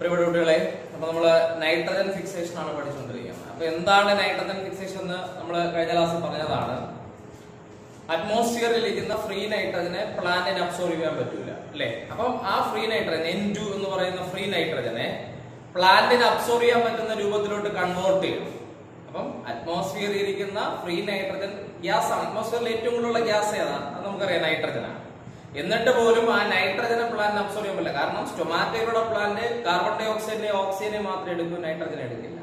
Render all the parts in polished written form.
പ്രിയപ്പെട്ട കുട്ടികളെ, അപ്പൊ നമ്മള് നൈട്രജൻ ഫിക്സേഷൻ ആണ് പഠിച്ചുകൊണ്ടിരിക്കുന്നത്. അപ്പൊ എന്താണ് നൈട്രജൻ ഫിക്സേഷൻ എന്ന് നമ്മൾ കഴിഞ്ഞ ക്ലാസ്സിൽ പറഞ്ഞതാണ്. അറ്റ്മോസ്ഫിയറിൽ ഇരിക്കുന്ന ഫ്രീ നൈട്രജനെ പ്ലാന്റിന് അബ്സോർബ് ചെയ്യാൻ പറ്റൂല, അല്ലെ? അപ്പം ആ ഫ്രീ നൈട്രജൻ N2 എന്ന് പറയുന്ന ഫ്രീ നൈട്രജനെ പ്ലാന്റിന് അബ്സോർബ് ചെയ്യാൻ പറ്റുന്ന രൂപത്തിലോട്ട് കൺവേർട്ട് ചെയ്യണം. അപ്പം അറ്റ്മോസ്ഫിയറിൽ ഇരിക്കുന്ന ഫ്രീ നൈട്രജൻ ഗ്യാസ് ആണ്. അറ്റ്മോസ്ഫിയറിൽ ഏറ്റവും കൂടുതലുള്ള ഗ്യാസ് ഏതാണ്? അത് നമുക്കറിയാം, നൈട്രജനാണ്. എന്നിട്ട് പോലും ആ നൈട്രജനെ പ്ലാന്റ് അബ്സോർബ് ചെയ്യാൻ പറ്റില്ല. കാരണം സ്റ്റൊമാറ്റോയിലുള്ള പ്ലാന്റ് കാർബൺ ഡൈ ഓക്സൈഡിനെ ഓക്സിജനെ മാത്രമേ എടുക്കൂ, നൈട്രജൻ എടുക്കില്ല.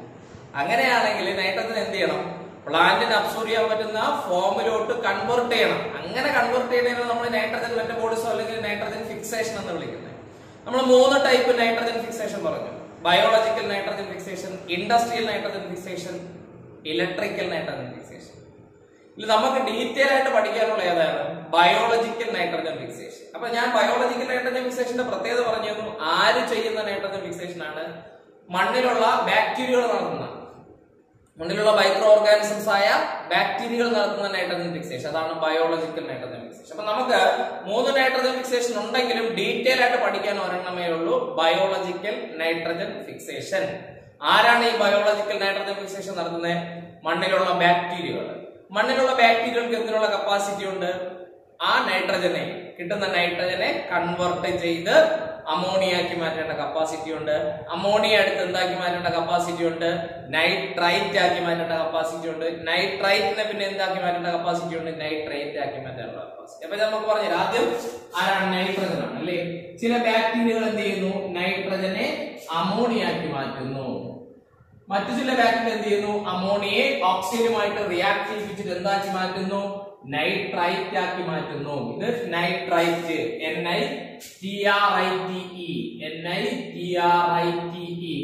അങ്ങനെയാണെങ്കിൽ നൈട്രജൻ എന്ത് ചെയ്യണം? പ്ലാന്റിന് അബ്സോർബ് ചെയ്യാൻ പറ്റുന്ന ഫോമിലോട്ട് കൺവേർട്ട് ചെയ്യണം. അങ്ങനെ കൺവേർട്ട് ചെയ്യണതാണ് നമ്മൾ നൈട്രജൻ മെറ്റബോളിസം അല്ലെങ്കിൽ നൈട്രജൻ ഫിക്സേഷൻ എന്ന് വിളിക്കുന്നത്. നമ്മൾ 3 ടൈപ്പ് നൈട്രജൻ ഫിക്സേഷൻ പറഞ്ഞു. Biological nitrogen fixation, industrial nitrogen fixation, electrical nitrogen fixation. ഇത് നമുക്ക് ഡീറ്റെയിൽ ആയിട്ട് പഠിക്കാനുള്ള ഏതാണ്? Biological nitrogen fixation. അപ്പൊ ഞാൻ ബയോളജിക്കൽ നൈട്രജൻ ഫിക്സേഷന്റെ പ്രത്യേകത പറഞ്ഞു തന്നു. ആര് ചെയ്യുന്ന നൈട്രജൻ ഫിക്സേഷൻ ആണ്? മണ്ണിലുള്ള ബാക്ടീരിയകൾ നടത്തുന്ന, മണ്ണിലുള്ള മൈക്രോ ഓർഗാനിസംസ് ആയ ബാക്ടീരിയകൾ നടത്തുന്ന നൈട്രജൻ ഫിക്സേഷൻ. അതാണ് ബയോളജിക്കൽ നൈട്രജൻ ഫിക്സേഷൻ. അപ്പൊ നമുക്ക് 3 നൈട്രജൻ ഫിക്സേഷൻ ഉണ്ടെങ്കിലും ഡീറ്റെയിൽ ആയിട്ട് പഠിക്കാൻ ഒരെണ്ണമേ ഉള്ളൂ, ബയോളജിക്കൽ നൈട്രജൻ ഫിക്സേഷൻ. ആരാണ് ഈ ബയോളജിക്കൽ നൈട്രജൻ ഫിക്സേഷൻ നടത്തുന്നത്? മണ്ണിലുള്ള ബാക്ടീരിയകൾ. മണ്ണിലുള്ള ബാക്ടീരിയകൾക്ക് എന്തിനുള്ള കപ്പാസിറ്റി ഉണ്ട്? ആ നൈട്രജനെ, കിട്ടുന്ന നൈട്രജനെ കൺവേർട്ട് ചെയ്ത് അമോണിയാക്കി മാറ്റേണ്ട കപ്പാസിറ്റി ഉണ്ട്. അമോണിയ എടുത്ത് എന്താക്കി മാറ്റേണ്ട കപ്പാസിറ്റി ഉണ്ട്? നൈട്രൈറ്റ് ആക്കി മാറ്റേണ്ട കപ്പാസിറ്റി ഉണ്ട്. നൈട്രൈറ്റിനെ പിന്നെ എന്താക്കി മാറ്റേണ്ട കപ്പാസിറ്റി ഉണ്ട്? നൈട്രേറ്റ് ആക്കി മാറ്റേണ്ട കപ്പാസിറ്റി. അപ്പൊ നമുക്ക് പറഞ്ഞു, ആദ്യം ആരാണ്? നൈട്രജൻ ആണ്, അല്ലേ? ചില ബാക്ടീരിയകൾ എന്ത് ചെയ്യുന്നു? നൈട്രജനെ അമോണിയാക്കി മാറ്റുന്നു. മറ്റു ചില ബാക്ടീരിയ എന്ത് ചെയ്യുന്നു? അമോണിയെ ഓക്സിജനുമായിട്ട് റിയാക്ട് ചെയ്യിപ്പിച്ചിട്ട് എന്താക്കി മാറ്റുന്നു? നൈട്രൈറ്റ് ആക്കി മാറ്റുന്നു. ഇത് നൈട്രൈറ്റ്, NiTrite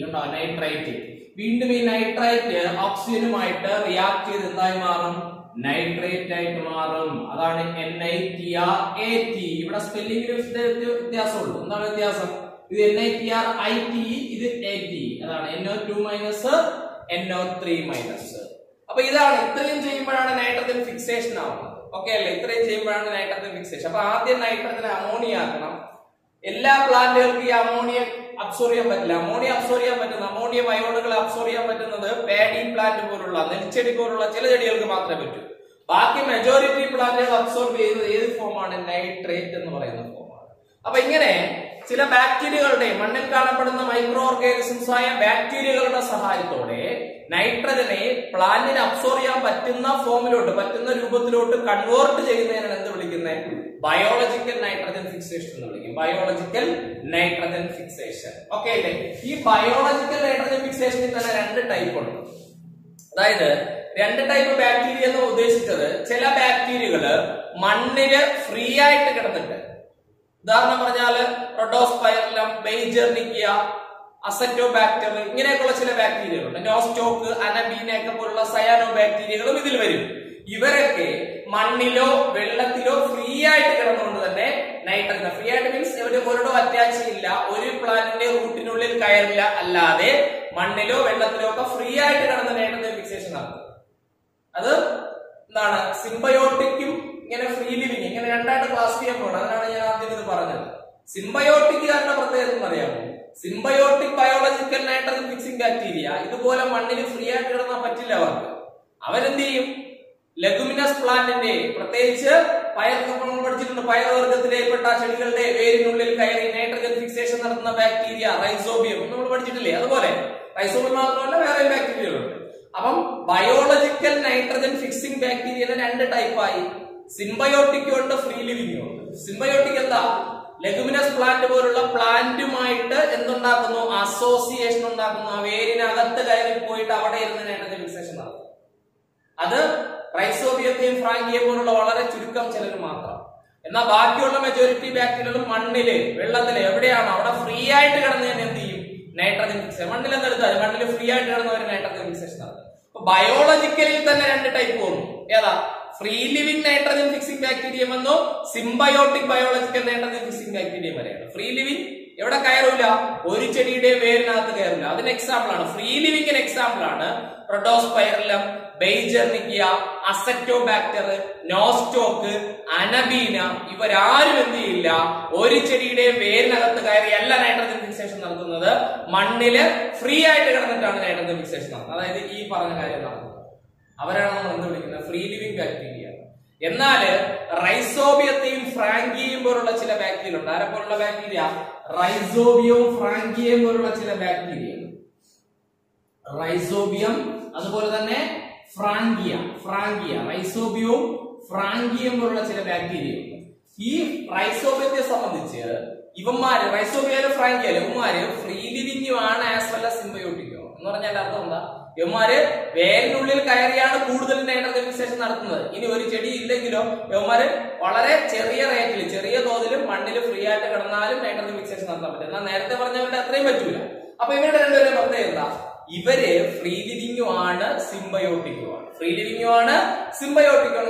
കണ്ടോ? നൈട്രൈറ്റ്. വീണ്ടും ഈ നൈട്രൈറ്റ് ഓക്സിജനുമായിട്ട് റിയാക്ട് ചെയ്ത് എന്തായി മാറും? നൈട്രേറ്റ് ആയിട്ട് മാറും. അതാണ് NiTrAT. ഇവിടെ സ്പെല്ലിംഗിൽ വ്യത്യാസമുള്ളൂ. എന്താണ് വ്യത്യാസം? ഇത് NiTrIT, ഇത് AT. അതാണ് NO2 മൈനസ് NO3 മൈനസ്. അപ്പൊ ഇതാണ്, ഇത്രയും ചെയ്യുമ്പോഴാണ് നൈട്രജൻ ഫിക്സേഷൻ ആവുന്നത്. ഓക്കെ അല്ലേ? ഇത്രയും ചെയ്യുമ്പോഴാണ് നൈട്രജൻ ഫിക്സേഷൻ. അപ്പൊ ആദ്യം നൈട്രജനെ അമോണിയ ആക്കണം. എല്ലാ പ്ലാന്റുകൾക്കും ഈ അമോണിയ അബ്സോർബ് ചെയ്യാൻ പറ്റില്ല. അമോണിയ അബ്സോർബ് ചെയ്യാൻ പറ്റുന്ന, അമോണിയ അയോണുകൾ അബ്സോർബ് ചെയ്യാൻ പറ്റുന്നത് പാഡി പ്ലാന്റ് പോലുള്ള, നെൽച്ചെടി പോലുള്ള ചില ചെടികൾക്ക് മാത്രമേ പറ്റൂ. ബാക്കി മെജോറിറ്റി പ്ലാന്റുകൾ അബ്സോർബ് ചെയ്യുന്നത് ഏത് ഫോമാണ്? നൈട്രേറ്റ് എന്ന് പറയുന്ന ഫോമാണ്. അപ്പൊ ഇങ്ങനെ ചില ബാക്ടീരിയകളുടെ, മണ്ണിൽ കാണപ്പെടുന്ന മൈക്രോ ഓർഗാനിസംസ് ആയ ബാക്ടീരിയകളുടെ സഹായത്തോടെ നൈട്രജനെ പ്ലാന്റിന് അബ്സോർബ് ചെയ്യാൻ പറ്റുന്ന ഫോമിലോട്ട്, പറ്റുന്ന രൂപത്തിലോട്ട് കൺവേർട്ട് ചെയ്യുന്നതിനാണ് എന്ത് വിളിക്കുന്നത്? ബയോളജിക്കൽ നൈട്രജൻ ഫിക്സേഷൻ എന്ന് വിളിക്കും. Biological nitrogen fixation. ഓക്കെ അല്ലേ? ഈ ബയോളജിക്കൽ നൈട്രജൻ ഫിക്സേഷനിൽ തന്നെ 2 ടൈപ്പ് ഉണ്ട്. അതായത് 2 ടൈപ്പ് ബാക്ടീരിയ എന്ന് ഉദ്ദേശിച്ചത്, ചില ബാക്ടീരിയകള് മണ്ണില് ഫ്രീ ആയിട്ട് കിടന്നിട്ട്, ഉദാഹരണം പറഞ്ഞാല് റൊഡോസ്പൈറലം, ബെയ്ജർനിക്കിയ, അസറ്റോബാക്ടർ, ഇങ്ങനെയൊക്കെയുള്ള ചില ബാക്ടീരിയകളുണ്ട്. നോസ്റ്റോക്ക്, അനബീനയൊക്കെ പോലുള്ള സയാനോ ബാക്ടീരിയകളും ഇതിൽ വരും. ഇവരൊക്കെ മണ്ണിലോ വെള്ളത്തിലോ ഫ്രീ ആയിട്ട് കിടന്നുകൊണ്ട് തന്നെ നൈട്രജൻ, ഫ്രീ ആയിട്ട് മീൻസ് ഒരിടോ അറ്റാച്ച് ചെയ്യില്ല, ഒരു പ്ലാന്റിന്റെ റൂട്ടിനുള്ളിൽ കയറില്ല, അല്ലാതെ മണ്ണിലോ വെള്ളത്തിലോ ഒക്കെ ഫ്രീ ആയിട്ട് കിടന്ന നൈട്രജൻ ഫിക്സേഷൻ നടത്തും. അത് എന്താണ്? സിംബയോട്ടിക്കും ഇങ്ങനെ ഫ്രീ ലിവിങ്, ഇങ്ങനെ 2 ആയിട്ട് ക്ലാസ് ചെയ്യാൻ പോകണം. അതിനാണ് ഞാൻ ആദ്യം ഇത് പറഞ്ഞത്. സിംബയോട്ടിക്കുകാരുടെ പ്രത്യേകത എന്ന് അറിയാമോ? Symbiotic biological nitrogen fixing bacteria ഇതുപോലെ മണ്ണിൽ ഫ്രീ ആയിട്ട് കിടന്നാൽ പറ്റില്ല അവർക്ക്. അവരെന്ത് ചെയ്യും? ലെഗുമിനസ് പ്ലാന്റിന്റെ, പ്രത്യേകിച്ച് പയർ, നമ്മൾ പഠിച്ചിട്ടുണ്ട്, പയർവർഗത്തിലേപ്പെട്ട ചെടികളുടെ വേരിനുള്ളിൽ കയറി നൈട്രജൻ ഫിക്സേഷൻ നടത്തുന്ന ബാക്ടീരിയ റൈസോബിയം നമ്മൾ പഠിച്ചിട്ടില്ലേ? അതുപോലെ റൈസോബിയം മാത്രമല്ല വേറെ ബാക്ടീരിയകളുണ്ട്. അപ്പം ബയോളജിക്കൽ നൈട്രജൻ ഫിക്സിംഗ് ബാക്ടീരിയ 2 ടൈപ്പായി. സിംബയോട്ടിക്കും ഉണ്ട്, ഫ്രീ ലിവിംഗും ഉണ്ട്. സിംബയോട്ടിക് എന്താ? ലെഗുമിനസ് പ്ലാന്റ് പോലുള്ള പ്ലാന്റുമായിട്ട് എന്തുണ്ടാക്കുന്നു? അസോസിയേഷൻ ഉണ്ടാക്കുന്നു. ആ വേരിനകത്ത് കയറി പോയിട്ട് അവിടെ ഇരുന്ന് നൈട്രജൻ ഫിക്സേഷൻ നടത്തും. അത് റൈസോബിയത്തെയും ഫ്രാങ്കിയെയും പോലുള്ള വളരെ ചുരുക്കം ചിലർ മാത്രം. എന്നാൽ ബാക്കിയുള്ള മെജോറിറ്റി ബാക്ടീരിയകളും മണ്ണില്, വെള്ളത്തില്, എവിടെയാണോ അവിടെ ഫ്രീ ആയിട്ട് കിടന്നതിന് എന്ത് ചെയ്യും? Nitrogen fixation. മണ്ണിൽ എന്തെടുത്താൽ മണ്ണിൽ ഫ്രീ ആയിട്ട് കിടന്നവർ നൈട്രജൻ ഫിക്സേഷൻ നടത്തും. അപ്പൊ ബയോളജിക്കലിൽ തന്നെ 2 ടൈപ്പ് വന്നു. ഏതാ? Free living nitrogen fixing bacterium എന്നോ symbiotic biological nitrogen fixing bacterium വരെയാണ്. ഫ്രീ ലിവിംഗ്, എവിടെ കയറൂല? ഒരു ചെടിയുടെ വേരിനകത്ത് കയറില്ല. അതിന് എക്സാമ്പിൾ ആണ്, ഫ്രീ ലിവിംഗിന് എക്സാമ്പിൾ ആണ് റോഡോസ്പൈറലം, ബെയ്ജർനിക്കിയ, അസറ്റോബാക്ടർ, നോസ്റ്റോക്ക്, അനബീന. ഇവരാരും എന്ത് ചെയ്യില്ല? ഒരു ചെടിയുടെ വേരിനകത്ത് കയറി അല്ല നൈട്രജൻ ഫിക്സേഷൻ നടത്തുന്നത്, മണ്ണില് ഫ്രീ ആയിട്ട് കിടന്നിട്ടാണ് നൈട്രജൻ ഫിക്സേഷൻ നടത്തുന്നത്. അതായത് ഈ പറഞ്ഞ കാര്യം നടത്തുന്നത് അവരാണ് നമ്മൾ എന്ത് വിളിക്കുന്നത്? Free living bacteria. എന്നാല് റൈസോബിയത്തെയും ഫ്രാങ്കിയയും പോലുള്ള ചില ബാക്ടീരിയ ഉണ്ട്. ആരെ പോലുള്ള ബാക്ടീരിയ? റൈസോബിയവും ഫ്രാങ്കിയയും പോലുള്ള ചില ബാക്ടീരിയ. റൈസോബിയം അതുപോലെ തന്നെ ഫ്രാങ്കിയ, റൈസോബിയവും ഫ്രാങ്കിയയും പോലുള്ള ചില ബാക്ടീരിയ ഉണ്ട്. ഈ റൈസോബിയത്തെ സംബന്ധിച്ച് ഇവന്മാര്, റൈസോബിയാലും ഫ്രാങ്കിയാലും ഇവന്മാര് ഫ്രീ ലിവിംഗും ആണ് ആസ് വെൽ ആസ് സിംബയോട്ടിക്കും. എന്ന് പറഞ്ഞാൽ അർത്ഥം എന്താ? ഇവന്മാര് വേരിനുള്ളിൽ കയറിയാണ് കൂടുതൽ നൈട്രജൻ ഫിക്സേഷൻ നടത്തുന്നത്. ഇനി ഒരു ചെടി ഇല്ലെങ്കിലോ ഇവന്മാര് വളരെ ചെറിയ റേറ്റിൽ, ചെറിയ തോതിലും മണ്ണിൽ ഫ്രീ ആയിട്ട് കിടന്നാലും നൈട്രജൻ ഫിക്സേഷൻ നടത്താൻ പറ്റും. എന്നാൽ നേരത്തെ പറഞ്ഞവരുടെ അത്രയും പറ്റൂല. അപ്പൊ ഇവരുടെ രണ്ടുപേരും പ്രത്യേകത എന്താ? ഇവര് ഫ്രീ ലിവിംഗും ആണ് സിംബയോട്ടിക്കും ആണ്.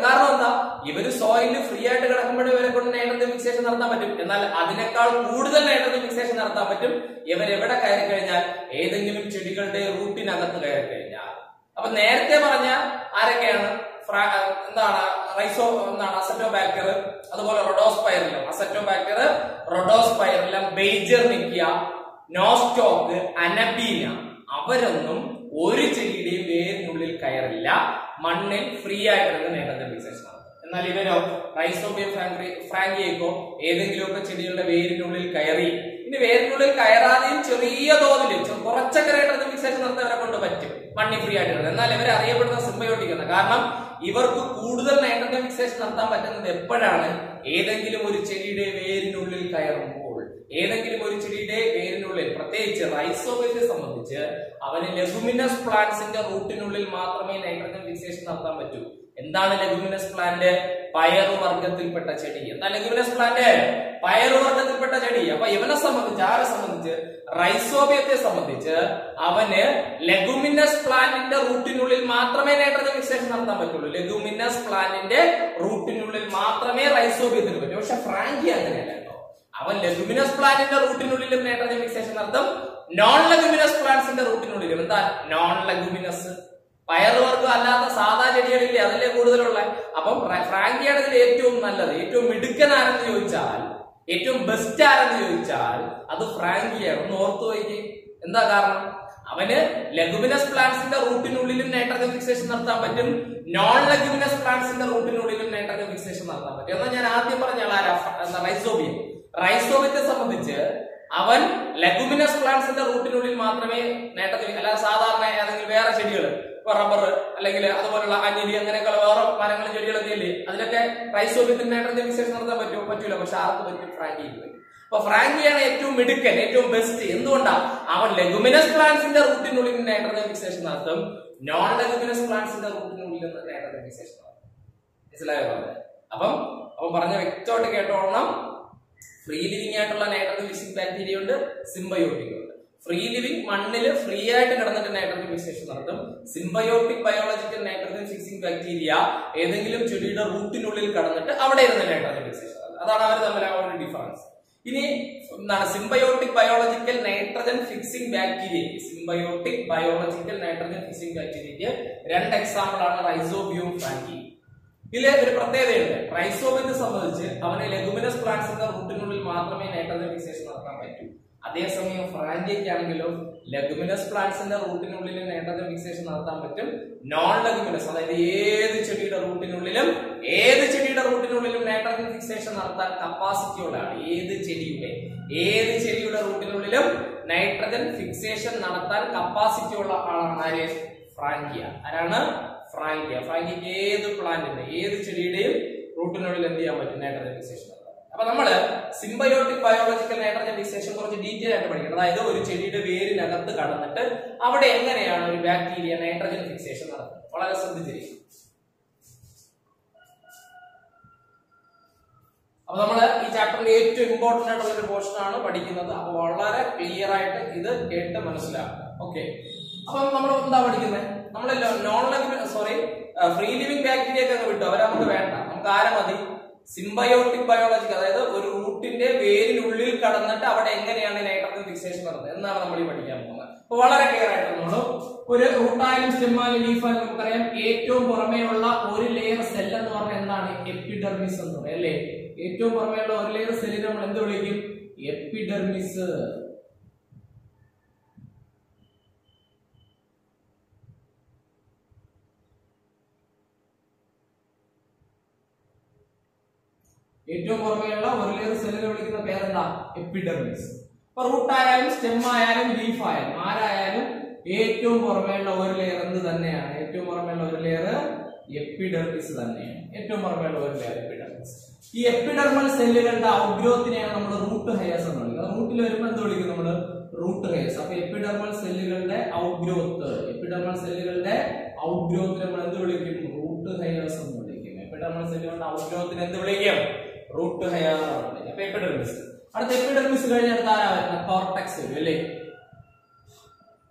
കാരണം എന്താ? ഇവര് സോയിലിൽ ഫ്രീ ആയിട്ട് കിടക്കുമ്പോഴും ഇവരെ കൊണ്ട് നൈട്രജൻ ഫിക്സേഷൻ നടത്താൻ പറ്റും. എന്നാൽ അതിനേക്കാൾ കൂടുതൽ നൈട്രജൻ ഫിക്സേഷൻ നടത്താൻ പറ്റും ഇവരെവിടെ കയറി കഴിഞ്ഞാൽ? ഏതെങ്കിലും ചെടികളുടെ റൂട്ടിനകത്ത് കയറി കഴിഞ്ഞാൽ. അപ്പൊ നേരത്തെ പറഞ്ഞ ആരൊക്കെയാണ്? അസറ്റോബാക്ടർ, അതുപോലെ റോഡോസ്പൈറലം, ബെയ്ജർനിക്കിയ, നോസ്റ്റോക്ക്, അനബീന. അവരൊന്നും ഒരു ചെടിയുടെയും വേരിനുള്ളിൽ കയറില്ല, മണ്ണിൽ ഫ്രീ ആയിട്ട് നൈട്രജൻ ഫിക്സേഷൻ നടത്തും. എന്നാൽ ഇവരോ റൈസോബിയം ഫ്രാങ്കിയക്കോ ഏതെങ്കിലുമൊക്കെ ചെടികളുടെ വേരിനുള്ളിൽ കയറി. ഇനി വേരിനുള്ളിൽ കയറാതെയും ചെറിയ തോതിൽ കുറച്ചൊക്കെ നൈട്രജൻ ഫിക്സേഷൻ നടത്താൻ കൊണ്ട് പറ്റും, മണ്ണിൽ ഫ്രീ ആയിട്ട്. എന്നാൽ ഇവരെ അറിയപ്പെടുന്ന സിംബയോട്ടിക് ആണ്. കാരണം ഇവർക്ക് കൂടുതൽ നൈട്രജൻ ഫിക്സേഷൻ നടത്താൻ പറ്റുന്നത് എപ്പോഴാണ്? ഏതെങ്കിലും ഒരു ചെടിയുടെ വേരിനുള്ളിൽ കയറുമ്പോൾ. ഏതെങ്കിലും ഒരു ചെടിയുടെ വേരിനുള്ളിൽ, പ്രത്യേകിച്ച് റൈസോബിയത്തെ സംബന്ധിച്ച് അവന് ലെഗുമിനസ് പ്ലാന്റ്സിന്റെ റൂട്ടിനുള്ളിൽ മാത്രമേ നൈട്രജൻ ഫിക്സേഷൻ നടത്താൻ പറ്റൂ. എന്താണ് ലെഗുമിനസ് പ്ലാന്റ്? പയറുവർഗത്തിൽപ്പെട്ട ചെടി. എന്താ ലെഗുമിനസ് പ്ലാന്റ്? പയറുവർഗത്തിൽപ്പെട്ട ചെടി. അപ്പൊ ഇവനെ സംബന്ധിച്ച്, ആരെ സംബന്ധിച്ച്? റൈസോബിയത്തെ സംബന്ധിച്ച് അവന് ലെഗുമിനസ് പ്ലാന്റിന്റെ റൂട്ടിനുള്ളിൽ മാത്രമേ നൈട്രജൻ ഫിക്സേഷൻ നടത്താൻ പറ്റുള്ളൂ. ലെഗുമിനസ് പ്ലാന്റിന്റെ റൂട്ടിനുള്ളിൽ മാത്രമേ റൈസോബിയത്തിന് പറ്റൂ. പക്ഷെ ഫ്രാങ്കി അങ്ങനെയല്ല. അവൻ ലെഗുമിനസ് പ്ലാന്റിന്റെ റൂട്ടിനുള്ളിലും നൈട്രജൻ ഫിക്സേഷൻ നടത്തും, നോൺ ലെഗുമിനസ് പ്ലാന്റ്സിന്റെ റൂട്ടിനുള്ളിലും. എന്താ നോൺ ലെഗുമിനസ്? പയറുവർഗം അല്ലാത്ത സാധാ ചെടികളില്ലേ, അതല്ലേ കൂടുതലുള്ള. അപ്പം ഫ്രാങ്കിയാണ് ഇതിൽ ഏറ്റവും നല്ലത്. ഏറ്റവും മിടുക്കൻ ആരെന്ന് ചോദിച്ചാൽ, ഏറ്റവും ബെസ്റ്റ് ആരെന്ന് ചോദിച്ചാൽ അത് ഫ്രാങ്കിയാണ്. ഒന്ന് ഓർത്തു വയ്ക്കേ. എന്താ കാരണം? അവന് ലെഗുമിനസ് പ്ലാന്റ്സിന്റെ റൂട്ടിനുള്ളിലും നൈട്രജൻ ഫിക്സേഷൻ നടത്താൻ പറ്റും, നോൺ ലെഗുമിനസ് പ്ലാന്റ്സിന്റെ റൂട്ടിനുള്ളിലും നൈട്രജൻ ഫിക്സേഷൻ നടത്താൻ പറ്റും. എന്നാൽ ഞാൻ ആദ്യം പറഞ്ഞ റൈസോബിയം. റൈസോബിയത്തെ സംബന്ധിച്ച് അവൻ ലെഗുമിനസ് പ്ലാന്റ്സിന്റെ റൂട്ടിനുള്ളിൽ മാത്രമേ നൈട്രജൻ, അല്ലാതെ സാധാരണ ഏതെങ്കിലും വേറെ ചെടികൾ, റബ്ബർ അല്ലെങ്കിൽ അതുപോലുള്ള അനിലി, അങ്ങനെയൊക്കെയുള്ള വേറെ മരങ്ങളും ചെടികളൊക്കെ ഇല്ലേ, അതിലൊക്കെ റൈസോബിയത്തിന് നൈട്രജൻ ഫിക്സേഷൻ നടത്താൻ പറ്റൂല. പക്ഷെ ആർക്ക് പറ്റും? ഫ്രാങ്കിക്ക് പറ്റും. അപ്പൊ ഫ്രാങ്കിയാണ് ഏറ്റവും മിടുക്കൻ, ഏറ്റവും ബെസ്റ്റ്. എന്തുകൊണ്ടാ? അവൻ ലെഗുമിനസ് പ്ലാന്റ്സിന്റെ റൂട്ടിനുള്ളിൽ നൈട്രജൻ ഫിക്സേഷൻ നടത്തും, നോൺ ലെഗുമിനസ് പ്ലാന്റ്സിന്റെ റൂട്ടിനുള്ളിൽ നൈട്രജൻ ഫിക്സേഷൻ നടത്തും. മനസ്സിലായോ? അപ്പം പറഞ്ഞ വ്യക്തമായിട്ട് കേട്ടോളണം. ഫ്രീ ലിവിംഗ് ആയിട്ടുള്ള നൈട്രജൻ ഫിക്സിംഗ് ബാക്ടീരിയ ഉണ്ട്, സിംബയോട്ടിക് ഉണ്ട്. ഫ്രീ ലിവിംഗ് മണ്ണിൽ ഫ്രീ ആയിട്ട് കിടന്നിട്ട് നൈട്രജൻ ഫിക്സേഷൻ നടത്തും. Symbiotic biological nitrogen fixing bacteria ഏതെങ്കിലും ചെടിയുടെ റൂട്ടിനുള്ളിൽ കടന്നിട്ട് അവിടെ ഇരുന്ന് നൈട്രജൻ ഫിക്സേഷൻ നടത്തും. അതാണ് അവർ തമ്മിലുള്ള ഡിഫറൻസ്. ഇനി എന്താണ് symbiotic biological nitrogen fixing bacteria? Symbiotic biological nitrogen fixing ബാക്ടീരിയക്ക് രണ്ട് എക്സാമ്പിൾ ആണ് റൈസോബിയവും ഫ്രാങ്കിയും. ഇതിലെ ഒരു പ്രത്യേകതയുണ്ട്. റൈസോബിയത്തെ സംബന്ധിച്ച് അവന് ലെഗുമിനസ് പ്ലാന്റ്സിന്റെ റൂട്ടിനുള്ളിൽ മാത്രമേ നൈട്രജൻ ഫിക്സേഷൻ നടത്താൻ പറ്റൂ. അതേസമയം ഫ്രാങ്കിക്കാണെങ്കിലോ ലെഗുമിനസ് പ്ലാന്റ്സിന്റെ റൂട്ടിനുള്ളിൽ നൈട്രജൻ ഫിക്സേഷൻ നടത്താൻ പറ്റും, നോൺ ലെഗുമിനസ്, അതായത് ഏത് ചെടിയുടെ റൂട്ടിനുള്ളിലും നൈട്രജൻ ഫിക്സേഷൻ നടത്താൻ കപ്പാസിറ്റി ഉള്ളതാണ്. ഏത് ചെടിയുടെ റൂട്ടിനുള്ളിലും നൈട്രജൻ ഫിക്സേഷൻ നടത്താൻ കപ്പാസിറ്റി ഉള്ള ആളാണ് ആര്? ഫ്രാങ്കിയ. ആരാണ്? ഫ്രാങ്കിക്ക് ഏത് പ്ലാന്റിന്റെ, ഏത് ചെടിയുടെയും റൂട്ടിനുള്ളിൽ എന്ത് ചെയ്യാൻ പറ്റും? Nitrogen fixation. അപ്പൊ നമ്മള് സിംബയോട്ടിക് ബയോളജിക്കൽ നൈട്രജൻ ഫിക്സേഷൻ കുറച്ച് ഡീറ്റെയിൽ ആയിട്ട് പഠിക്കണം. അതായത് ഒരു ചെടിയുടെ വേരിനകത്ത് കടന്നിട്ട് അവിടെ എങ്ങനെയാണ് ഒരു ബാക്ടീരിയ നൈട്രജൻ ഫിക്സേഷൻ നടത്തുന്നത്. വളരെ ശ്രദ്ധിച്ചിരിക്കും. അപ്പൊ നമ്മള് ഈ ചാപ്റ്ററിന്റെ ഏറ്റവും ഇമ്പോർട്ടന്റ് ആയിട്ടുള്ള ഒരു പോർഷൻ ആണ് പഠിക്കുന്നത്. അപ്പൊ വളരെ ക്ലിയർ ആയിട്ട് ഇത് കേട്ട് മനസ്സിലാക്കുക. ഓക്കെ, അപ്പൊ നമ്മൾ എന്താ പഠിക്കുന്നത്? നമ്മള് ഫ്രീ ലിവിംഗ് ബാക്ടീരിയ ഒക്കെ വിട്ടു, അവരെ നമുക്ക് വേണ്ട. നമുക്ക് ആരെ മതി? സിംബയോട്ടിക് ബയോളജി, അതായത് ഒരു റൂട്ടിന്റെ വേരിനുള്ളിൽ കടന്നിട്ട് അവിടെ എങ്ങനെയാണ് നൈട്രജൻ ഫിക്സേഷൻ നടന്നത് എന്നാണ് നമ്മൾ ഈ പഠിക്കാൻ പോകുന്നത്. അപ്പൊ വളരെ ക്ലിയർ ആയിട്ട് നമ്മൾ ഒരു റൂട്ടായാലും സ്റ്റെമ്മായാലും ലീഫായാലും നമുക്കറിയാം ഏറ്റവും പുറമേയുള്ള ഒരു ലെയർ സെൽ എന്ന് പറഞ്ഞാൽ എന്താണ്? എപ്പിഡെർമിസ് എന്ന് പറയും അല്ലേ. ഏറ്റവും പുറമേയുള്ള ഒരു ലെയർ സെല്ലിനെ നമ്മൾ എന്ത് വിളിക്കും? എപ്പിഡെർമിസ്. ഏറ്റവും പുറമേയുള്ള ഒരു ലെയർ സെല്ലിനെ വിളിക്കുന്ന പേരെന്താ? എപ്പിഡെർമിസ്. അപ്പൊ റൂട്ടായാലും സ്റ്റെമ്മായാലും ലീഫായാലും ആരായാലും ഏറ്റവും പുറമേയുള്ള ഒരു ലെയർ എന്ത് തന്നെയാണ്? ഏറ്റവും പുറമേയുള്ള ഒരു ലെയർ എപ്പിഡെർമിസ് തന്നെയാണ്. ഏറ്റവും പുറമേയുള്ള ഒരു ലെയർ എപ്പിഡെർമിസ്. ഈ എപ്പിഡെർമൽ സെല്ലുകളുടെ ഔട്ട്ഗ്രോത്തിനെയാണ് നമ്മൾ റൂട്ട് ഹെയർസ് എന്ന് വിളിക്കുന്നത്. റൂട്ടിൽ വരുമ്പോൾ എന്ത് വിളിക്കും നമ്മൾ? Root hairs. അപ്പൊ എപ്പിഡെർമൽ സെല്ലുകളുടെ ഔട്ട്ഗ്രോത്ത്, എപ്പിഡെർമൽ സെല്ലുകളുടെ ഔട്ട്ഗ്രോത്തിനെ നമ്മൾ എന്ത് വിളിക്കും? റൂട്ട് ഹെയർസ് എന്ന് വിളിക്കും. എപ്പിഡെർമൽ സെല്ലുകളുടെ ഔട്ട്ഗ്രോത്തിനെ എന്ത് വിളിക്കും? Root hair. അപ്പൊ എപ്പിഡെർമിസ്. അടുത്ത എപ്പിഡെർമിസ് കഴിഞ്ഞ അടുത്ത ആരാ വരുന്നത്? കോർട്ടെക്സ് വരും അല്ലേ.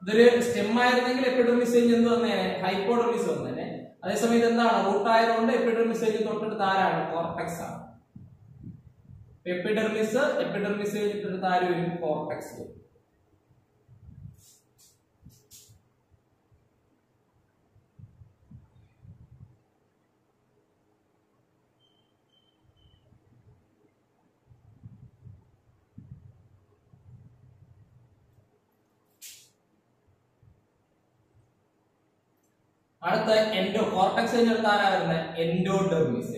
ഇതൊരു സ്റ്റെം ആയിരുന്നെങ്കിൽ എപ്പിഡെർമിസ് കഴിഞ്ഞ് എന്ത് വന്നേനെ? ഹൈപ്പോഡെർമിസ് വന്നേനെ. അതേസമയത്ത് എന്താണ്? റൂട്ട് ആയതുകൊണ്ട് എപ്പിഡെർമിസ് കഴിഞ്ഞ് തൊട്ടടുത്ത് ആരാണ്? കോർട്ടെക്സ് ആണ്. എപ്പിഡെർമിസ് കഴിഞ്ഞിട്ട് ആര് വരും? കോർട്ടെക്സ് വരും. അടുത്ത എൻഡോ കോർട്ടെക്സ് കഴിഞ്ഞെടുത്ത് ആരാ വരുന്നത്? എൻഡോഡെർമിസ്.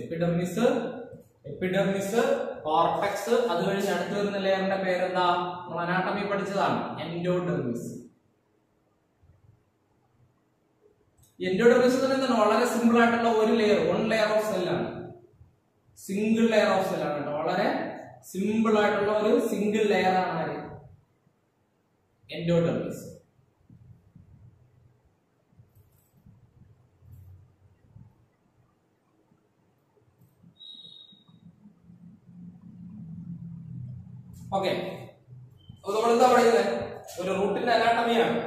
എപ്പിഡെർമിസ് കോർട്ടെക്സ്, അത് കഴിഞ്ഞ് അടുത്ത് വരുന്ന ലെയറിന്റെ പേരെന്താ? നമ്മൾ അനാട്ടമി പഠിച്ചതാണ്, എൻഡോഡെർമിസ്. എൻഡോഡെർമിസ് എന്ന് പറയുന്നത് വളരെ സിമ്പിൾ ആയിട്ടുള്ള ഒരു ലെയർ, വൺ ലെയർ ഓഫ് സെല്ലാണ്, സിംഗിൾ ലെയർ ഓഫ് സെല്ലാണ് കേട്ടോ. വളരെ സിമ്പിൾ ആയിട്ടുള്ള ഒരു സിംഗിൾ ലെയർ ആണ് ആര്? എൻഡോഡെർമിസ്. ഓക്കെ, നമ്മൾ എന്താ പറയുന്നത്? ഒരു റൂട്ടിന്റെ അനാട്ടമിയാണ്.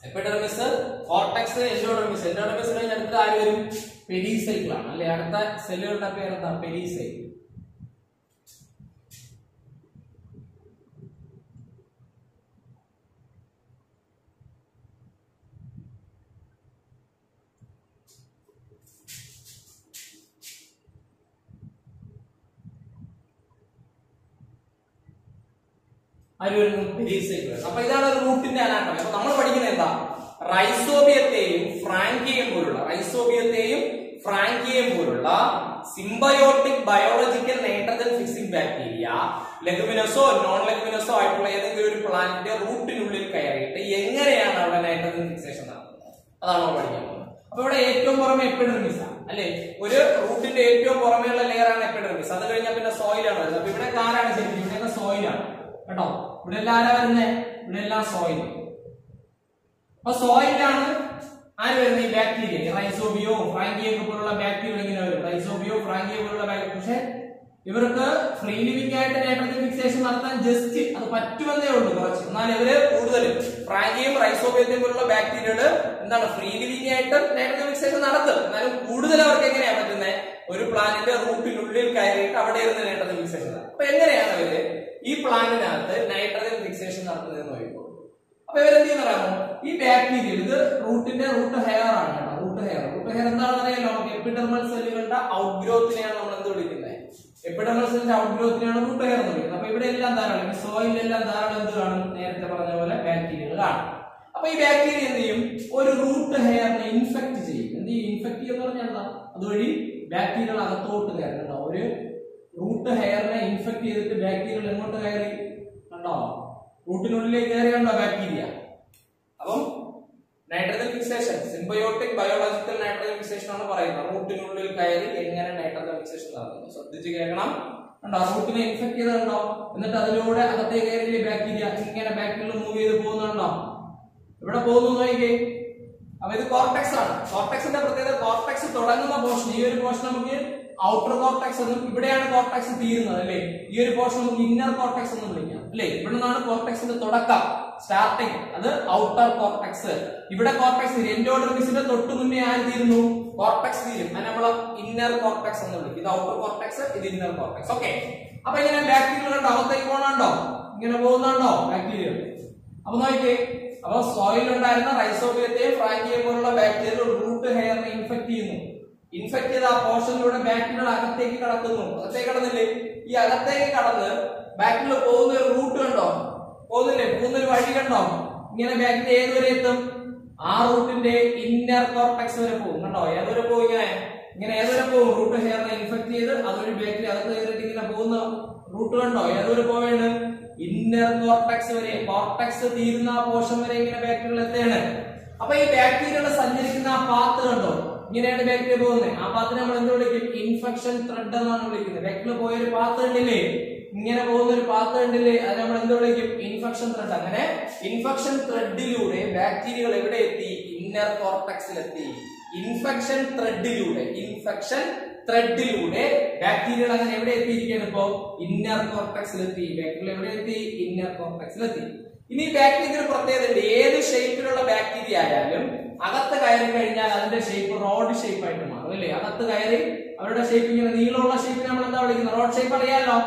Epidermis, cortex, എൻഡോഡെർമിസ്. എൻഡോഡെർമിസ് കഴിഞ്ഞ അടുത്ത ആര് വരും? പെരിസൈക്കിൾ ആണ് അല്ലെ. അടുത്ത സെല്ലുകളുടെ പേരെന്താ? പെരിസൈക്കിൾ. അപ്പൊ ഇതാണ് ഒരു റൂട്ടിന്റെ അനാട്ടമി. അപ്പൊ നമ്മൾ പഠിക്കുന്നത് എന്താ? റൈസോബിയത്തെയും ഫ്രാങ്കിയെയും പോലുള്ള symbiotic biological nitrogen fixing bacteria ലെഗുമിനസോ നോൺ ലെഗുമിനസോ ആയിട്ടുള്ള ഏതെങ്കിലും ഒരു പ്ലാന്റിന്റെ റൂട്ടിനുള്ളിൽ കയറിയിട്ട് എങ്ങനെയാണ് അവിടെ നൈട്രജൻ ഫിക്സേഷൻ നടത്തുന്നത്, അതാണ് നമ്മൾ പഠിക്കാൻ പോകുന്നത്. അപ്പൊ ഇവിടെ ഏറ്റവും പുറമെ എപ്പിഡെർമിസ് ആണ് അല്ലെ. ഒരു റൂട്ടിന്റെ ഏറ്റവും പുറമെയുള്ള ലെയർ ആണ് എപ്പിഡെർമിസ്. അത് കഴിഞ്ഞാൽ പിന്നെ സോയിലാണ് വരുന്നത്. അപ്പൊ ഇവിടെ ആരാണ് ശരിക്കും? ഇവിടെയൊക്കെ സോയിലാണ് കേട്ടോ. ഇവിടെ എല്ലാം ആരാ വരുന്നത്? ഇവിടെ എല്ലാം സോയിൽ. അപ്പൊ സോയിലാണ് ആര് വരുന്നത്? ഈ ബാക്ടീരിയ. റൈസോബിയോ ഫ്രാങ്കിയോ പോലുള്ള ബാക്ടീരിയ ഇങ്ങനെ വരും. റൈസോബിയോ ഫ്രാങ്കിയോ പോലുള്ള ബാക്ടീരിയ. പക്ഷെ ഇവർക്ക് ഫ്രീ ലിവിംഗ് ആയിട്ട് നൈട്രജൻ ഫിക്സേഷൻ നടത്താൻ ജസ്റ്റ് അത് പറ്റുമെന്നേ ഉള്ളൂ കുറച്ച്. എന്നാൽ ഇവര് കൂടുതലും ഫ്രാങ്കിയും റൈസോബിയത്തെയും പോലുള്ള ബാക്ടീരിയകള് എന്താണ് ഫ്രീ ലിവിംഗ് ആയിട്ട് നൈട്രജൻ ഫിക്സേഷൻ നടത്തും. എന്നാലും കൂടുതൽ അവർക്ക് എങ്ങനെയാ പറ്റുന്നത്? ഒരു പ്ലാന്റിന്റെ റൂട്ടിനുള്ളിൽ കയറിയിട്ട് അവിടെ ഇരുന്ന് നൈട്രജൻ ഫിക്സേഷൻ. അപ്പൊ എങ്ങനെയാണ് ഇവര് ഈ പ്ലാന്റിനകത്ത് നൈട്രജൻ ഫിക്സേഷൻ നടത്തുന്നതെന്ന് നോക്കിക്കോളൂ. അപ്പൊ ഇവരെന്ത് ചെയ്യുന്നറിയാമോ? ഈ ബാക്ടീരിയ ഇത് റൂട്ട് ഹെയർ ആണ് കേട്ടോ. റൂട്ട് ഹെയർ എന്താണെന്ന് അറിയാലോ? എപ്പിഡെർമൽ സെല്ലുകളുടെ ഔട്ട്ഗ്രോത്തിനെയാണ് നമ്മൾ എന്ത് വിളിക്കുന്നത്? എപ്പിഡെർമൽ സെല്ലിന്റെ ഔട്ട്ഗ്രോത്തിനെയാണ് റൂട്ട് ഹെയർ എന്ന് വിളിക്കുന്നത്. അപ്പൊ ഇവിടെ എല്ലാം ധാരാളം സോയിലെല്ലാം ധാരാളം എന്ത് കാണും? നേരത്തെ പറഞ്ഞ പോലെ ബാക്ടീരിയകൾ കാണും. അപ്പൊ ഈ ബാക്ടീരിയ എന്ത് ചെയ്യും? ഒരു റൂട്ട് ഹെയറിനെ ഇൻഫെക്ട് ചെയ്യും. എന്ത് ചെയ്യും? ഇൻഫെക്ട് ചെയ്യുന്ന പറഞ്ഞാൽ എന്താ? അതുവഴി ബാക്ടീരിയകൾ അകത്തോട്ട് കയറുന്നുണ്ടോ? ഒരു റൂട്ട് ഹെയറിനെ ഇൻഫെക്ട് ചെയ്തിട്ട് ബാക്ടീരിയകൾ എങ്ങോട്ട് കയറി? കണ്ടോ? റൂട്ടിനുള്ളിലേക്ക് കയറിയുണ്ടോ ബാക്ടീരിയ? അപ്പം nitrogen fixation, symbiotic biological nitrogen fixation ആണ് പറയുന്നത്. റൂട്ടിനുള്ളിൽ കയറി എങ്ങനെ നൈട്രജൻ ഫിക്സേഷൻ നടത്തുന്നു ശ്രദ്ധിച്ച് കേൾക്കണം. കണ്ടോ? റൂട്ടിനെ ഇൻഫെക്ട് ചെയ്തിട്ടുണ്ടോ? എന്നിട്ട് അതിലൂടെ അകത്തെ കയറിയില്ലേ ബാക്ടീരിയ? ഇങ്ങനെ ബാക്ടീരിയ മൂവ് ചെയ്ത് പോകുന്നുണ്ടോ? ഇവിടെ പോകുന്നു നോക്കിക്കേ. അപ്പൊ ഇത് കോർട്ടെക്സ് ആണ്. കോർട്ടെക്സിന്റെ പ്രത്യേകത കോർട്ടെക്സ് തുടങ്ങുന്ന പോർഷൻ, ഈ ഒരു പോർഷൻ നമുക്ക് ഔട്ടർ കോർട്ടെക്സ് എന്നും ഇവിടെയാണ് കോർട്ടെക്സ് തീരുന്നത് അല്ലേ. ഈ ഒരു പോർഷൻ നമുക്ക് ഇന്നർ കോർട്ടെക്സ് എന്ന് വിളിക്കാം അല്ലേ. ഇവിടെ നിന്നാണ് കോർട്ടെക്സിന്റെ തുടക്കം, സ്റ്റാർട്ടിങ്, അത് ഔട്ടർ കോർട്ടെക്സ്. ഇവിടെ കോർട്ടെക്സ് എൻഡോഡെർമിസിന്റെ തൊട്ട് മുന്നേ ആര് തീരുന്നു? കോർട്ടെക്സ് തീരും. അതിനെ നമ്മൾ ഇന്നർ കോർട്ടെക്സ് എന്ന് വിളിക്കും. ഇത് ഔട്ടർ കോർട്ടെക്സ്, ഇത് ഇന്നർ കോർട്ടെക്സ്. ഓക്കെ, അപ്പൊ ഇങ്ങനെ ബാക്ടീരിയകൾ കണ്ടോ അകത്തേക്ക് പോകണുണ്ടോ, ഇങ്ങനെ പോകുന്നുണ്ടോ ബാക്ടീരിയ? അപ്പൊ നോക്കിയേ, അപ്പൊ സോയിൽ ഉണ്ടായിരുന്ന റൈസോബിയത്തെയും ഫ്രാങ്കിയെയും പോലുള്ള ബാക്ടീരിയകൾ റൂട്ട് ഹെയറിനെ ഇൻഫെക്ട് ചെയ്യുന്നു. ഇൻഫെക്ട് ചെയ്ത ആ പോർഷനിലൂടെ ബാക്ടീരിയകൾ അകത്തേക്ക് കടക്കുന്നു. അകത്തേക്ക് കടന്നില്ലേ? ഈ അകത്തേക്ക് കടന്ന് ബാക്ടീരിയകൾ പോകുന്ന ഒരു റൂട്ട് കണ്ടോ, പോകുന്നില്ലേ, പോകുന്നൊരു വഴി കണ്ടോ? ഇങ്ങനെ ബാക്ടീരിയ ഏതുവരെ എത്തും? ആ റൂട്ടിന്റെ ഇന്നർ കോർട്ടെക്സ് വരെ പോകും. കണ്ടോ ഏതുവരെ പോകും? ഇങ്ങനെ ഏതുവരെ പോകും? റൂട്ട് ഹെയറിനെ ഇൻഫെക്ട് ചെയ്ത് അതൊരു ബാക്ടീരിയ അകത്ത് കയറിയിട്ട് ഇങ്ങനെ പോകുന്ന റൂട്ട് കണ്ടോ ഏതുവരെ പോവേണ്? ഇന്നർ കോർട്ടെക്സ് വരെ. കോർട്ടെക്സ് തീരുന്ന ആ പോർഷൻ വരെ ഇങ്ങനെ ബാക്ടീരിയകൾ എത്തുകയാണ്. അപ്പൊ ഈ ബാക്ടീരിയകൾ സഞ്ചരിക്കുന്ന ആ പാത്ത് കണ്ടോ, ഇങ്ങനെയാണ് ബാക്ടീരിയ പോകുന്നത്. ആ പാത്തിനെ നമ്മൾ എന്ത് വിളിക്കും? ഇൻഫെക്ഷൻ ത്രെഡ് എന്നാണ് വിളിക്കുന്നത്. ബാക്ടീരിയ പോയൊരു പാത്ത് കണ്ടില്ലേ, ഇങ്ങനെ പോകുന്ന ഒരു പാത്ത് കണ്ടില്ലേ, അത് നമ്മൾ എന്ത് വിളിക്കും? Infection thread. അങ്ങനെ ഇൻഫെക്ഷൻ ത്രെഡിലൂടെ ബാക്ടീരിയകൾ എവിടെ എത്തി? ഇന്നർ കോർട്ടെക്സിലെത്തി. ഇൻഫെക്ഷൻ ത്രെഡിലൂടെ ബാക്ടീരിയകൾ അങ്ങനെ എവിടെ എത്തിയിരിക്കുകയാണ്? ഇപ്പോ ഇന്നർ കോർട്ടെക്സിലെത്തി. ബാക്ടീരിയകൾ എവിടെ എത്തി? ഇന്നർ കോർട്ടെക്സിലെത്തി. ഇനി ബാക്ടീരിയ പ്രത്യേകത, ഏത് ഷേപ്പിലുള്ള ബാക്ടീരിയ ആയാലും അകത്ത് കയറി കഴിഞ്ഞാൽ അതിന്റെ ഷേപ്പ് റോഡ് ഷേപ്പ് ആയിട്ട് മാറും അല്ലേ. അകത്ത് കയറി അവരുടെ ഷേപ്പ് ഇങ്ങനെ നീളമുള്ള ഷേപ്പിനെ നമ്മൾ എന്താ വിളിക്കുന്നത്? റോഡ് ഷേപ്പ് അറിയാലോ,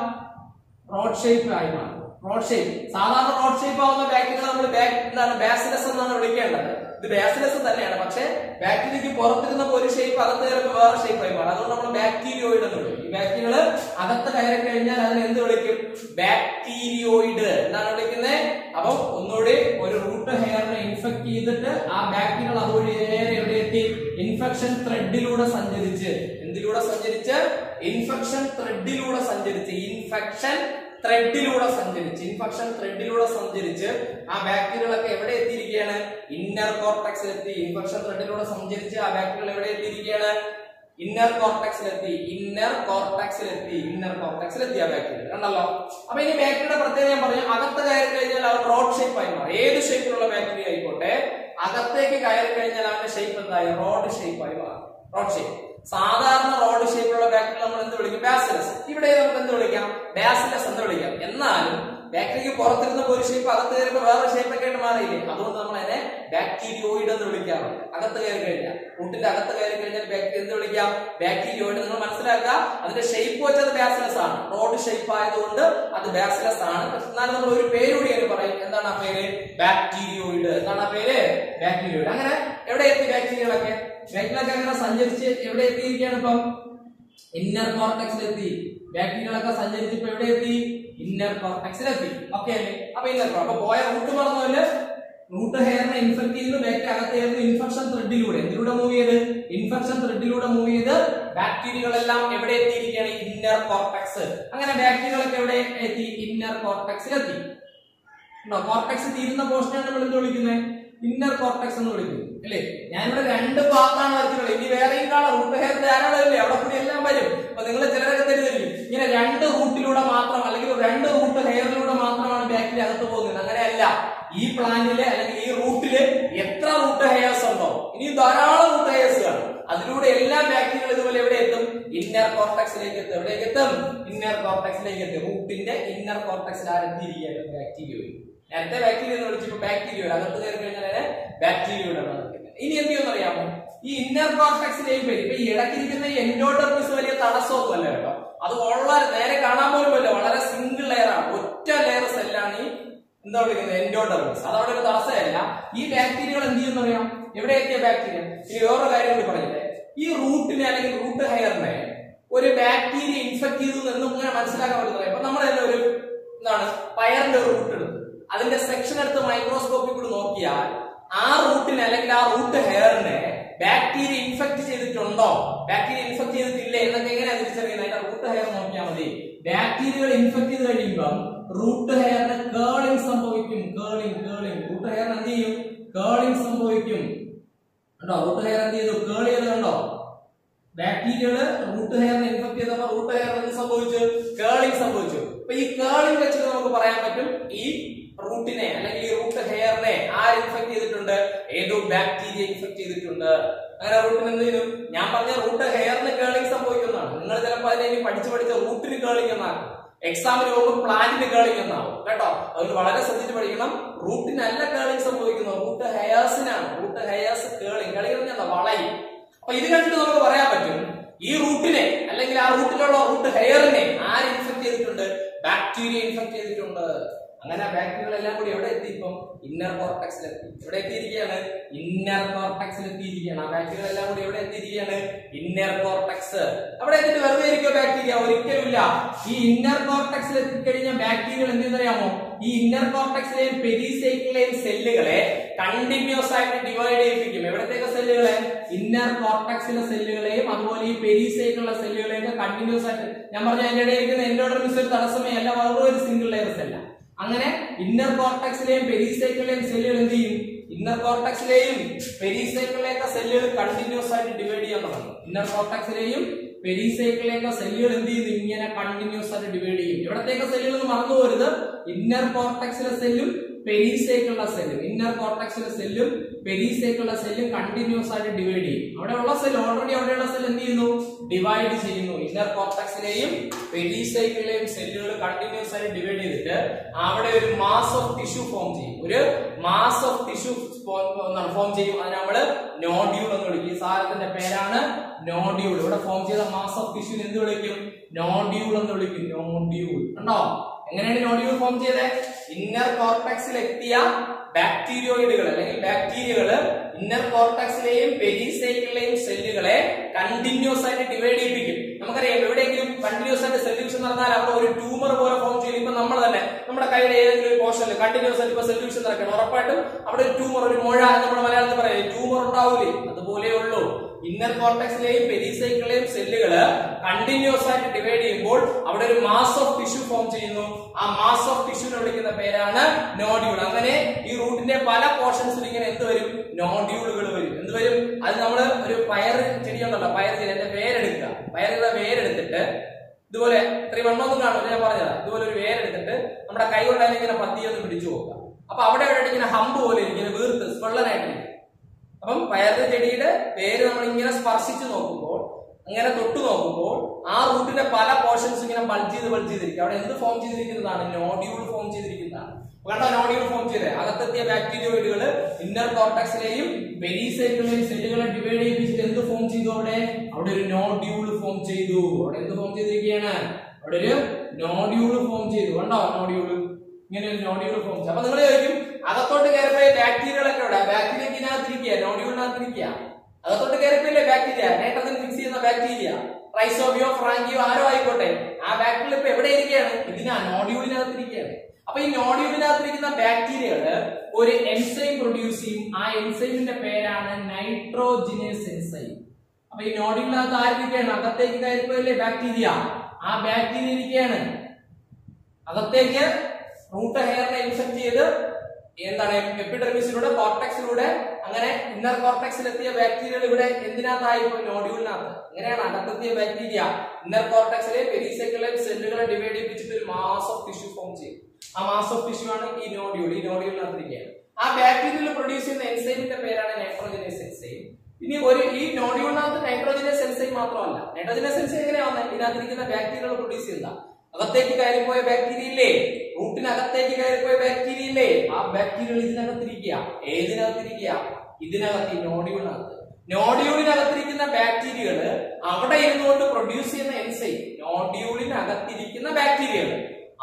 റോഡ് ഷേപ്പ് ആയി മാറും. റോഡ് ഷേപ്പ്, സാധാരണ റോഡ് ഷേപ്പ് ആവുന്ന ബാക്ടീരിയ നമ്മൾ എന്താണ് ബാസിലസ് എന്നാണ് വിളിക്കേണ്ടത്. ഇത് ബാസിലസ് തന്നെയാണ്, പക്ഷെ ബാക്ടീരിയക്ക് പുറത്തിരുന്നപ്പോൾ ഒരു ഷേപ്പ്, അകത്ത് കയറുമ്പോൾ വേറെ ഷേപ്പ് ആയി മാറും. അതുകൊണ്ട് നമ്മൾ ബാക്ടീരിയോയിഡ് എന്ന് വിളിക്കും. ഈ ബാക്ടീരിയകള് അകത്ത് കയറി കഴിഞ്ഞാൽ അതിനെ എന്ത് വിളിക്കും? ബാക്ടീരിയോയിഡ് എന്നാണ് വിളിക്കുന്നത്. അപ്പൊ ഒന്നുകൂടി ഒരു റൂട്ട് ഹെയറിനെ ഇൻഫെക്ട് ചെയ്തിട്ട് ആ ബാക്ടീരിയകൾ അതുവഴി നേരെ എവിടെ എത്തി? ഇൻഫെക്ഷൻ ത്രെഡിലൂടെ സഞ്ചരിച്ച്. എന്തിലൂടെ സഞ്ചരിച്ച്? ഇൻഫെക്ഷൻ ത്രെഡിലൂടെ സഞ്ചരിച്ച്. ഇൻഫെക്ഷൻ ത്രെഡിലൂടെ സഞ്ചരിച്ച് ആ ബാക്ടീരിയകളൊക്കെ എവിടെ എത്തിയിരിക്കുകയാണ്? ഇന്നർ കോർട്ടെക്സിലെത്തി. ഇൻഫെക്ഷൻ ത്രെഡിലൂടെ സഞ്ചരിച്ച് ആ ബാക്ടീരിയകൾ എവിടെ എത്തിയിരിക്കുകയാണ്? ഇന്നർ കോർട്ടെക്സിലെത്തി ആ ബാക്ടീരിയ. കണ്ടല്ലോ. അപ്പൊ ഇനി ബാക്ടീരിയയുടെ പ്രത്യേകത ഞാൻ പറഞ്ഞു. അകത്ത് കയറി കഴിഞ്ഞാൽ അവർ റോഡ് ഷേപ്പ് ആയി മാറും. ഏത് ഷേപ്പിലുള്ള ബാക്ടീരിയ ആയിക്കോട്ടെ, അകത്തേക്ക് കയറി കഴിഞ്ഞാൽ അവന്റെ ഷേപ്പ് എന്തായി? റോഡ് ഷേപ്പ് ആയി മാറും. Road shape. സാധാരണ റോഡ് ഷേപ്പിലുള്ള ബാക്ടീരിയ നമ്മൾ എന്ത് വിളിക്കും? ബാസിലസ്. ഇവിടെ നമുക്ക് എന്ത് വിളിക്കാം? ബാസിലസ് എന്ന് വിളിക്കാം. എന്നാലും ബാക്ടീരിയക്ക് പുറത്തിരുന്നപ്പോൾ ഒരു ഷേപ്പ്, അകത്ത് കയറുമ്പോൾ വേറെ ഷേപ്പ് ഒക്കെ ആയിട്ട് മാറിയില്ലേ. അതുകൊണ്ട് നമ്മൾ അതിനെ ബാക്ടീരിയോയിഡ് എന്ന് വിളിക്കാറുണ്ട്. അകത്ത് കയറി കഴിഞ്ഞാൽ, റൂട്ടിന്റെ അകത്ത് കയറി കഴിഞ്ഞാൽ ബാക്ടീരിയ എന്ത് വിളിക്കാം? ബാക്ടീരിയോയിഡ്. നിങ്ങൾ മനസ്സിലാക്കുക, അതിന്റെ ഷേപ്പ് വെച്ചത് ബാസിലസ് ആണ്. റോഡ് ഷേപ്പ് ആയതുകൊണ്ട് അത് ബാസിലസ് ആണ്. എന്നാലും നമ്മൾ ഒരു പേരുകൂടി അതിന് പറയും. എന്താണ് ആ പേര്? ബാക്ടീരിയോയിഡ്. എന്താണ് ആ പേര്? ബാക്ടീരിയോയിഡ്. അങ്ങനെ എവിടെ എത്തി ബാക്ടീരിയകളൊക്കെ? ബാക്ടീരിയകളൊക്കെ അങ്ങനെ സഞ്ചരിച്ച് എവിടെ എത്തിയിരിക്കുകയാണ്? ഇപ്പം ഇന്നർ കോർട്ടെക്സിലെത്തി. ബാക്ടീരിയകളൊക്കെ സഞ്ചരിച്ചപ്പോ എവിടെ എത്തി? ഇന്നർ കോർട്ടെക്സിലെത്തി. ഓക്കെ അല്ലേ? അപ്പൊ ഇന്നർ, അപ്പൊ പോയ റൂട്ട് പറഞ്ഞ റൂട്ട് ഹെയറിനെ ഇൻഫെക്ട് ചെയ്യുന്നു. ബാക്ടീരിയ അകത്ത് കയറുന്നു. ഇൻഫെക്ഷൻ ത്രെഡിലൂടെ. എന്തിലൂടെ മൂവ് ചെയ്ത്? ഇൻഫെക്ഷൻ ത്രെഡിലൂടെ മൂവ് ചെയ്ത് ബാക്ടീരിയകളെല്ലാം എവിടെ എത്തിയിരിക്കുകയാണ്? Inner cortex. അങ്ങനെ ബാക്ടീരിയകളൊക്കെ എവിടെ എത്തി? ഇന്നർ കോർട്ടെക്സിലെത്തി. കോർട്ടെക്സ് തീരുന്ന പോർഷനാണ് നമ്മൾ എന്ത് വിളിക്കുന്നത്? ഇന്നർ കോർട്ടെക്സ് എന്ന് വിളിക്കുന്നു അല്ലേ. ഞാനിവിടെ രണ്ട് ഭാഗത്താണ് വരച്ചിട്ടുള്ളത്. ഇനി വേറെയും കാണാം. റൂട്ട് ഹെയർ ധാരാളം അല്ലേ, അവിടെ കൂടി എല്ലാം വരും. അപ്പൊ നിങ്ങൾ ചിലരൊക്കെ തരുന്നില്ല, ഇങ്ങനെ രണ്ട് റൂട്ടിലൂടെ മാത്രം അല്ലെങ്കിൽ രണ്ട് റൂട്ട് ഹെയറിലൂടെ മാത്രമാണ് ബാക്ടീരിയ അകത്ത് പോകുന്നത്. അങ്ങനെയല്ല. ഈ പ്ലാന്റില് അല്ലെങ്കിൽ ഈ റൂട്ടില് എത്ര റൂട്ട് ഹെയർസ് ഉണ്ടോ, ഇനി ധാരാളം റൂട്ട് ഹെയർസ് കാണും. അതിലൂടെ എല്ലാ ബാക്ടീരിയകളും ഇതുപോലെ എവിടെ എത്തും? ഇന്നർ കോർട്ടെക്സിലേക്ക് എത്തും. എവിടേക്ക് എത്തും? ഇന്നർ കോർട്ടെക്സിലേക്ക് എത്തും. റൂട്ടിന്റെ ഇന്നർ കോർട്ടെക്സിൽ ആരെത്തിയിരിക്കുകയാണ്? ബാക്ടീരിയോയിഡ്. നേരത്തെ ബാക്ടീരിയ എന്ന് വിളിച്ചപ്പോ ബാക്ടീരിയോയിഡ്. അകത്ത് കയറി കഴിഞ്ഞാൽ ബാക്ടീരിയോയിഡ്. ഇനി എന്ത് ചെയ്യുമെന്ന് അറിയാമോ? ഈ ഇന്നർ കോർട്ടെക്സിലേക്ക് വരും. ഇപ്പൊ ഈ ഇടയ്ക്കിരിക്കുന്ന ഈ എൻഡോഡെർമിസ് വലിയ തടസ്സമൊന്നും അല്ല കേട്ടോ. അത് വളരെ നേരെ കാണാൻ പോലും അല്ല, വളരെ സിംഗിൾ ലെയർ ആണ്. ഒറ്റ ലെയർ സെല്ലാണ് ഈ എന്താ വിളിക്കുന്നത്? എൻഡോഡെർമിസ്. അതവിടെ ഒരു തടസ്സമല്ല. ഈ ബാക്ടീരിയകൾ എന്ത് ചെയ്യുമെന്ന് അറിയാം? എവിടെ എത്തിയ ബാക്ടീരിയ? ഇനി വേറൊരു കാര്യം കൂടി പറഞ്ഞില്ലേ, ഈ റൂട്ടിനെ അല്ലെങ്കിൽ റൂട്ട് ഹെയറിനെ ഒരു ബാക്ടീരിയ ഇൻഫെക്ട് ചെയ്തു എന്ന് ഇങ്ങനെ മനസ്സിലാക്കാൻ പറ്റുന്നത്. ഇപ്പൊ നമ്മൾ തന്നെ ഒരു എന്താണ് പയറിന്റെ ഒരു റൂട്ട് എടുത്തു, അതിന്റെ സെക്ഷൻ എടുത്ത് മൈക്രോസ്കോപ്പിൽ കൂടി നോക്കിയാൽ ആ റൂട്ടിനെ അല്ലെങ്കിൽ ആ റൂട്ട് ഹെയറിനെ ബാക്ടീരിയ ഇൻഫെക്ട് ചെയ്തിട്ടുണ്ടോ, ബാക്ടീരിയ ഇൻഫെക്ട് ചെയ്തിട്ടില്ലേ എന്നൊക്കെ എങ്ങനെയാണ് തിരിച്ചറിയുന്നത്? അതിന്റെ റൂട്ട് ഹെയർ നോക്കിയാൽ മതി. ബാക്ടീരിയകൾ ഇൻഫെക്ട് ചെയ്ത് കഴിയുമ്പോൾ റൂട്ട് ഹെയറിന് കേളിംഗ് സംഭവിക്കും. റൂട്ട് ഹെയറിന് എന്ത് ചെയ്യും? കേളിംഗ് സംഭവിക്കും. കണ്ടോ? റൂട്ട് ഹെയർ എന്ത് ചെയ്തു? കേൾ ചെയ്ത്. കണ്ടോ? ബാക്ടീരിയകള് റൂട്ട് ഹെയറിനെ ഇൻഫെക്ട് ചെയ്തപ്പോൾ റൂട്ട് ഹെയർ എന്ത് സംഭവിച്ചു? കേളിംഗ് സംഭവിച്ചു. അപ്പൊ ഈ കേളിംഗ് വെച്ചിട്ട് നമുക്ക് പറയാൻ പറ്റും ഈ റൂട്ടിനെ അല്ലെങ്കിൽ ഈ റൂട്ട് ഹെയറിനെ ആര് ഇൻഫെക്ട് ചെയ്തിട്ടുണ്ട്? ഏതോ ബാക്ടീരിയ ഇൻഫെക്ട് ചെയ്തിട്ടുണ്ട്. അങ്ങനെ റൂട്ടിന് എന്ത് ചെയ്യുന്നു? ഞാൻ പറഞ്ഞ റൂട്ട് ഹെയറിന് കേളിംഗ് സംഭവിക്കുന്നതാണ്. നിങ്ങൾ ചിലപ്പോൾ അതിനെ പഠിച്ച് റൂട്ടിന് കേളിംഗ് എന്നാകും, എക്സാമിന് പോകുമ്പോൾ പ്ലാന്റിന് കേളിംഗ് എന്നാവും കേട്ടോ. അതുകൊണ്ട് വളരെ ശ്രദ്ധിച്ച് പഠിക്കണം. റൂട്ടിനല്ല കേളിംഗ് സംഭവിക്കുന്നത്, റൂട്ട് ഹെയർസിനാണ്. റൂട്ട് ഹെയർസ് കേളിംഗ് പറഞ്ഞാൽ വളയും. അപ്പൊ ഇത് കണ്ടിട്ട് നമുക്ക് പറയാൻ പറ്റും ഈ റൂട്ടിനെ അല്ലെങ്കിൽ ആ റൂട്ടിലുള്ള റൂട്ട് ഹെയറിനെ ആര് ഇൻഫെക്ട് ചെയ്തിട്ടുണ്ട്? ബാക്ടീരിയ ഇൻഫെക്ട് ചെയ്തിട്ടുണ്ട്. അങ്ങനെ ബാക്ടീരിയകൾ എല്ലാം കൂടി എവിടെ എത്തി? ഇപ്പം ഇന്നർ കോർട്ടക്സിലെത്തി. എവിടെ എത്തിയിരിക്കുകയാണ്? ഇന്നർ കോർട്ടക്സിൽ എത്തിയിരിക്കുകയാണ്. ആ ബാക്ടീരിയകൾ എല്ലാം കൂടി എവിടെ എത്തിയിരിക്കുകയാണ്? Inner cortex. അവിടെ എത്തിയിട്ട് വെറുതെ ഇരിക്കുക ബാക്ടീരിയ? ഒരിക്കലുമില്ല. ഈ ഇന്നർ കോർട്ടക്സിൽ എത്തിക്കഴിഞ്ഞ ബാക്ടീരിയകൾ എന്ത് ചെയ്യുന്നറിയാമോ? ഈ ഇന്നർ കോർട്ടക്സിലെയും പെരിസൈക്കിളിലെയും സെല്ലുകളെ കണ്ടിന്യൂസ് ആയിട്ട് ഡിവൈഡ് ചെയ്യിപ്പിക്കും. എവിടത്തേക്ക് സെല്ലുകളെ? ഇന്നർ കോർട്ടക്സിലെ സെല്ലുകളെയും അതുപോലെ ഈ പെരിസൈക്കിളിലെ സെല്ലുകളെയൊക്കെ കണ്ടിന്യൂസ് ആയിട്ട്. ഞാൻ പറഞ്ഞ അതിന്റെ ഇടയിൽ ഇരിക്കുന്ന എൻഡോഡെർമിസ് ഒരു തടസ്സമേ അല്ല, ഒരു സിംഗിൾ ലെയർ സെല്ല. അങ്ങനെ ഇന്നർ കോർട്ടക്സിലെയും പെരിസൈക്കിളിലെയും സെല്ലുകൾ എന്ത് ചെയ്യും? ഇന്നർ കോർട്ടക്സിലെയും പെരിസൈക്കിളിലെയൊക്കെ സെല്ലുകൾ കണ്ടിന്യൂസ് ആയിട്ട് ഡിവൈഡ് ചെയ്യാൻ തുടങ്ങും. ഇന്നർ കോർട്ടക്സിലെയും പെരിസൈക്കിളിലെയൊക്കെ സെല്ലുകൾ എന്ത് ചെയ്യുന്നു? ഇങ്ങനെ കണ്ടിന്യൂസ് ആയിട്ട് ഡിവൈഡ് ചെയ്യും. എവിടത്തേക്ക് സെല്ലുകൾ എന്ന് മറന്നു പോരുത്. ഇന്നർ കോർട്ടക്സിലെ സെല്ലും പെരിസൈക്കിളിലെ സെല്ലും, ഇന്നർ കോർട്ടക്സിലെ സെല്ലും പെരിസൈക്കിളിലെ സെല്ലും കണ്ടിന്യൂസ് ആയിട്ട് ഡിവൈഡ് ചെയ്യും. അവിടെയുള്ള സെൽ ഓൾറെഡി അവിടെയുള്ള സെൽ എന്ത് ചെയ്യുന്നു? ഡിവൈഡ് ചെയ്യുന്നു. ഇന്നർ കോർട്ടക്സിലെയും പെരിസൈക്കിളിലെയും സെല്ലുകൾ കണ്ടിന്യൂസ് ആയിട്ട് ഡിവൈഡ് ചെയ്തിട്ട് അവിടെ ഒരു മാസ് ഓഫ് ടിഷ്യൂ ഫോം ചെയ്യും. ഒരു മാസ് ഓഫ് ടിഷ്യൂ ഫോം ചെയ്യും. അതിനെ നമ്മള് നോഡ്യൂൾ എന്ന് വിളിക്കും. ഈ സാധനത്തിന്റെ പേരാണ് നോഡ്യൂൾ. ഇവിടെ ഫോം ചെയ്ത മാസ് ഓഫ് ടിഷ്യൂ എന്ത് വിളിക്കും? നോഡ്യൂൾ എന്ന് വിളിക്കും. നോഡ്യൂൾ കണ്ടോ? എങ്ങനെയാണ് നോഡ്യൂൾ ഫോം ചെയ്തത്? ഇന്നർ കോർട്ടക്സിൽ എത്തിയ ബാക്ടീരിയോയിഡുകൾ അല്ലെങ്കിൽ ബാക്ടീരിയകള് ഇന്നർ കോർട്ടക്സിലെയും പെരിസൈക്കിളിലെയും സെല്ലുകളെ കണ്ടിന്യൂസ് ആയിട്ട് ഡിവൈഡ് ചെയ്യിപ്പിക്കും. നമുക്കറിയാം എവിടെയെങ്കിലും കണ്ടിന്യൂസ് ആയിട്ട് സെൽ ഡിവിഷൻ നടന്നാൽ അവിടെ ഒരു ട്യൂമർ പോലെ ഫോം ചെയ്യും. ഇപ്പൊ നമ്മൾ തന്നെ നമ്മുടെ കയ്യുടെ ഏതെങ്കിലും ഒരു പോർഷനിൽ കണ്ടിന്യൂസ് ആയിട്ട് ഇപ്പൊ സെൽ ഡിവിഷൻ നടക്കണം, ഉറപ്പായിട്ടും അവിടെ ഒരു ട്യൂമർ, ഒരു മുഴ നമ്മുടെ മലയാളത്തിൽ പറയാം, ട്യൂമർ ഉണ്ടാവൂലേ? അതുപോലെയുള്ളൂ. ഇന്നർ കോർട്ടക്സിലെയും പെരിസൈക്കിളിലെയും സെല്ലുകള് കണ്ടിന്യൂസ് ആയിട്ട് ഡിവൈഡ് ചെയ്യുമ്പോൾ അവിടെ ഒരു മാസ് ഓഫ് ടിഷ്യൂ ഫോം ചെയ്യുന്നു. ആ മാസ് ഓഫ് ടിഷ്യൂനെ വിളിക്കുന്ന പേരാണ് നോഡ്യൂൾ. അങ്ങനെ ഈ റൂട്ടിന്റെ പല പോർഷൻസിൽ ഇങ്ങനെ എന്ത് വരും? നോഡ്യൂളുകൾ വരും. എന്ത് വരും? അത് നമ്മള് ഒരു പയർ ചെടി ഉണ്ടല്ലോ, പയർ ചെടി, എന്റെ വേരെടുക്കുക. പയറുടെ വേരെടുത്തിട്ട് ഇതുപോലെ ഇത്രയും വണ്ണമൊന്നും കാണും, ഞാൻ പറഞ്ഞതാ. ഇതുപോലെ ഒരു വേരെടുത്തിട്ട് നമ്മുടെ കൈ കൊണ്ടായാലും ഇങ്ങനെ പത്തിയൊന്ന് പിടിച്ചു നോക്കുക. അപ്പൊ അവിടെ എവിടെയായിട്ട് ഇങ്ങനെ ഹമ്പ് പോലെ ഇങ്ങനെ വീർത്ത് സ്പെള്ളനായിട്ടിരിക്കും. അപ്പം പയറ് ചെടിയുടെ വേര് നമ്മൾ ഇങ്ങനെ സ്പർശിച്ചു നോക്കുമ്പോൾ, അങ്ങനെ തൊട്ടു നോക്കുമ്പോൾ ആ റൂട്ടിന്റെ പല പോർഷൻസ് ഇങ്ങനെ ബൾജ് ചെയ്തിരിക്കും. അവിടെ എന്ത് ഫോം ചെയ്തിരിക്കുന്നതാണ്? നോഡ്യൂൾ ഫോം ചെയ്തിരിക്കുന്നതാണ്. കണ്ടോ? നോഡ്യൂൾ ഫോം ചെയ്തത് അകത്തെത്തിയ ബാക്ടീരിയോയിഡുകൾ ഇന്നർ കോർട്ടക്സിലെയും പെരിസൈക്കിളിലെയും സെല്ലുകളെ ഡിവൈഡ് ചെയ്യിപ്പിച്ചിട്ട് എന്ത് ഫോം ചെയ്തു? അവിടെ ഒരു നോഡ്യൂൾ ഫോം ചെയ്തു. അവിടെ എന്ത് ഫോം ചെയ്തിരിക്കുകയാണ്? അവിടെ ഒരു നോഡ്യൂൾ ഫോം ചെയ്തു. കണ്ടോ? നോഡ്യൂൾ, ഇങ്ങനെ ഒരു നോഡ്യൂൾ ഫോം ചെയ്തു. അപ്പൊ നിങ്ങൾ ചോദിക്കും അകത്തോട്ട് കയറിപ്പോയ ബാക്ടീരിയകളൊക്കെ ഇവിടെ, ബാക്ടീരിയ ഇതിനകത്തിരിക്കുക, നോഡ്യൂളിനകത്തിരിക്കുക. അകത്തോട്ട് കയറിപ്പോയില്ലേ ബാക്ടീരിയ, നൈട്രജൻ ഫിക്സ് ചെയ്യുന്ന ബാക്ടീരിയ, റൈസോബിയോ ഫ്രാങ്കിയോ ആരോ ആയിക്കോട്ടെ, ആ ബാക്ടീരിയ ഇപ്പൊ എവിടെ ഇരിക്കുകയാണ്? ഇതിനാ നോഡ്യൂളിനകത്തിരിക്കുകയാണ്. അപ്പൊ ഈ നോഡ്യൂളിനകത്തിരിക്കുന്ന ബാക്ടീരിയകള് ഒരു എൻസൈം പ്രൊഡ്യൂസ് ചെയ്യും. ആ എൻസൈമിന്റെ പേരാണ് നൈട്രോജിനേസ് എൻസൈം. അപ്പൊ ഈ നോഡ്യൂളിനകത്ത് ആരിരിക്കുകയാണ്? അകത്തേക്ക് കയറിപ്പോയില്ലേ ബാക്ടീരിയ, ആ ബാക്ടീരിയ ഇരിക്കുകയാണ് അകത്തേക്ക്. റൂട്ട് ഹെയറിനെ ഇൻഫെക്ട് ചെയ്ത് എന്താണ് എപ്പിഡെർമിസിലൂടെ കോർട്ടക്സിലൂടെ അങ്ങനെ ഇന്നർ കോർട്ടക്സിൽ എത്തിയ ബാക്ടീരിയകൾ ഇവിടെ എന്തിനകത്തായി? നോഡ്യൂളിനകത്ത്. ഇങ്ങനെയാണ് അകത്തെത്തിയ ബാക്ടീരിയ ഇന്നർ കോർട്ടക്സിലെ പെരിസൈക്കിളിലെ സെല്ലുകളെ ഡിവൈഡ് ചെയ്യിപ്പിച്ചിട്ട് ഒരു മാസ് ഓഫ് ടിഷ്യൂ ഫോം ചെയ്യും. ആ മാസ് ഓഫ് ടിഷ്യൂ ആണ് ഈ നോഡ്യൂൾ. ഈ നോഡ്യൂളിനകത്തിരിക്കുകയാണ്. ആ ബാക്ടീരിയയിൽ പ്രൊഡ്യൂസ് ചെയ്യുന്ന എൻസൈമിന്റെ പേരാണ് നൈട്രോജനേസ് എൻസൈം. ഇനി ഈ നോഡ്യൂളിനകത്ത് നൈട്രോജനേസ് എൻസൈം മാത്രമല്ല, നൈട്രോജനേസ് എൻസൈം എങ്ങനെയാണ് ഇതിനകത്തിരിക്കുന്ന ബാക്ടീരിയകൾ പ്രൊഡ്യൂസ് ചെയ്യുന്നത്? അകത്തേക്ക് കയറിപ്പോയ ബാക്ടീരിയ ഇല്ലേ, റൂട്ടിനകത്തേക്ക് കയറിപ്പോയ ബാക്ടീരിയ ഇല്ലേ, ആ ബാക്ടീരിയകൾ ഇതിനകത്തിരിക്കുക. ഏതിനകത്തിരിക്കുക? ഇതിനകത്ത്, ഈ നോഡ്യൂളിനകത്ത്. നോഡ്യൂളിനകത്തിരിക്കുന്ന ബാക്ടീരിയകള് അവിടെ ഇരുന്നുകൊണ്ട് പ്രൊഡ്യൂസ് ചെയ്യുന്ന എൻസൈം, നോഡ്യൂളിനകത്തിരിക്കുന്ന ബാക്ടീരിയകൾ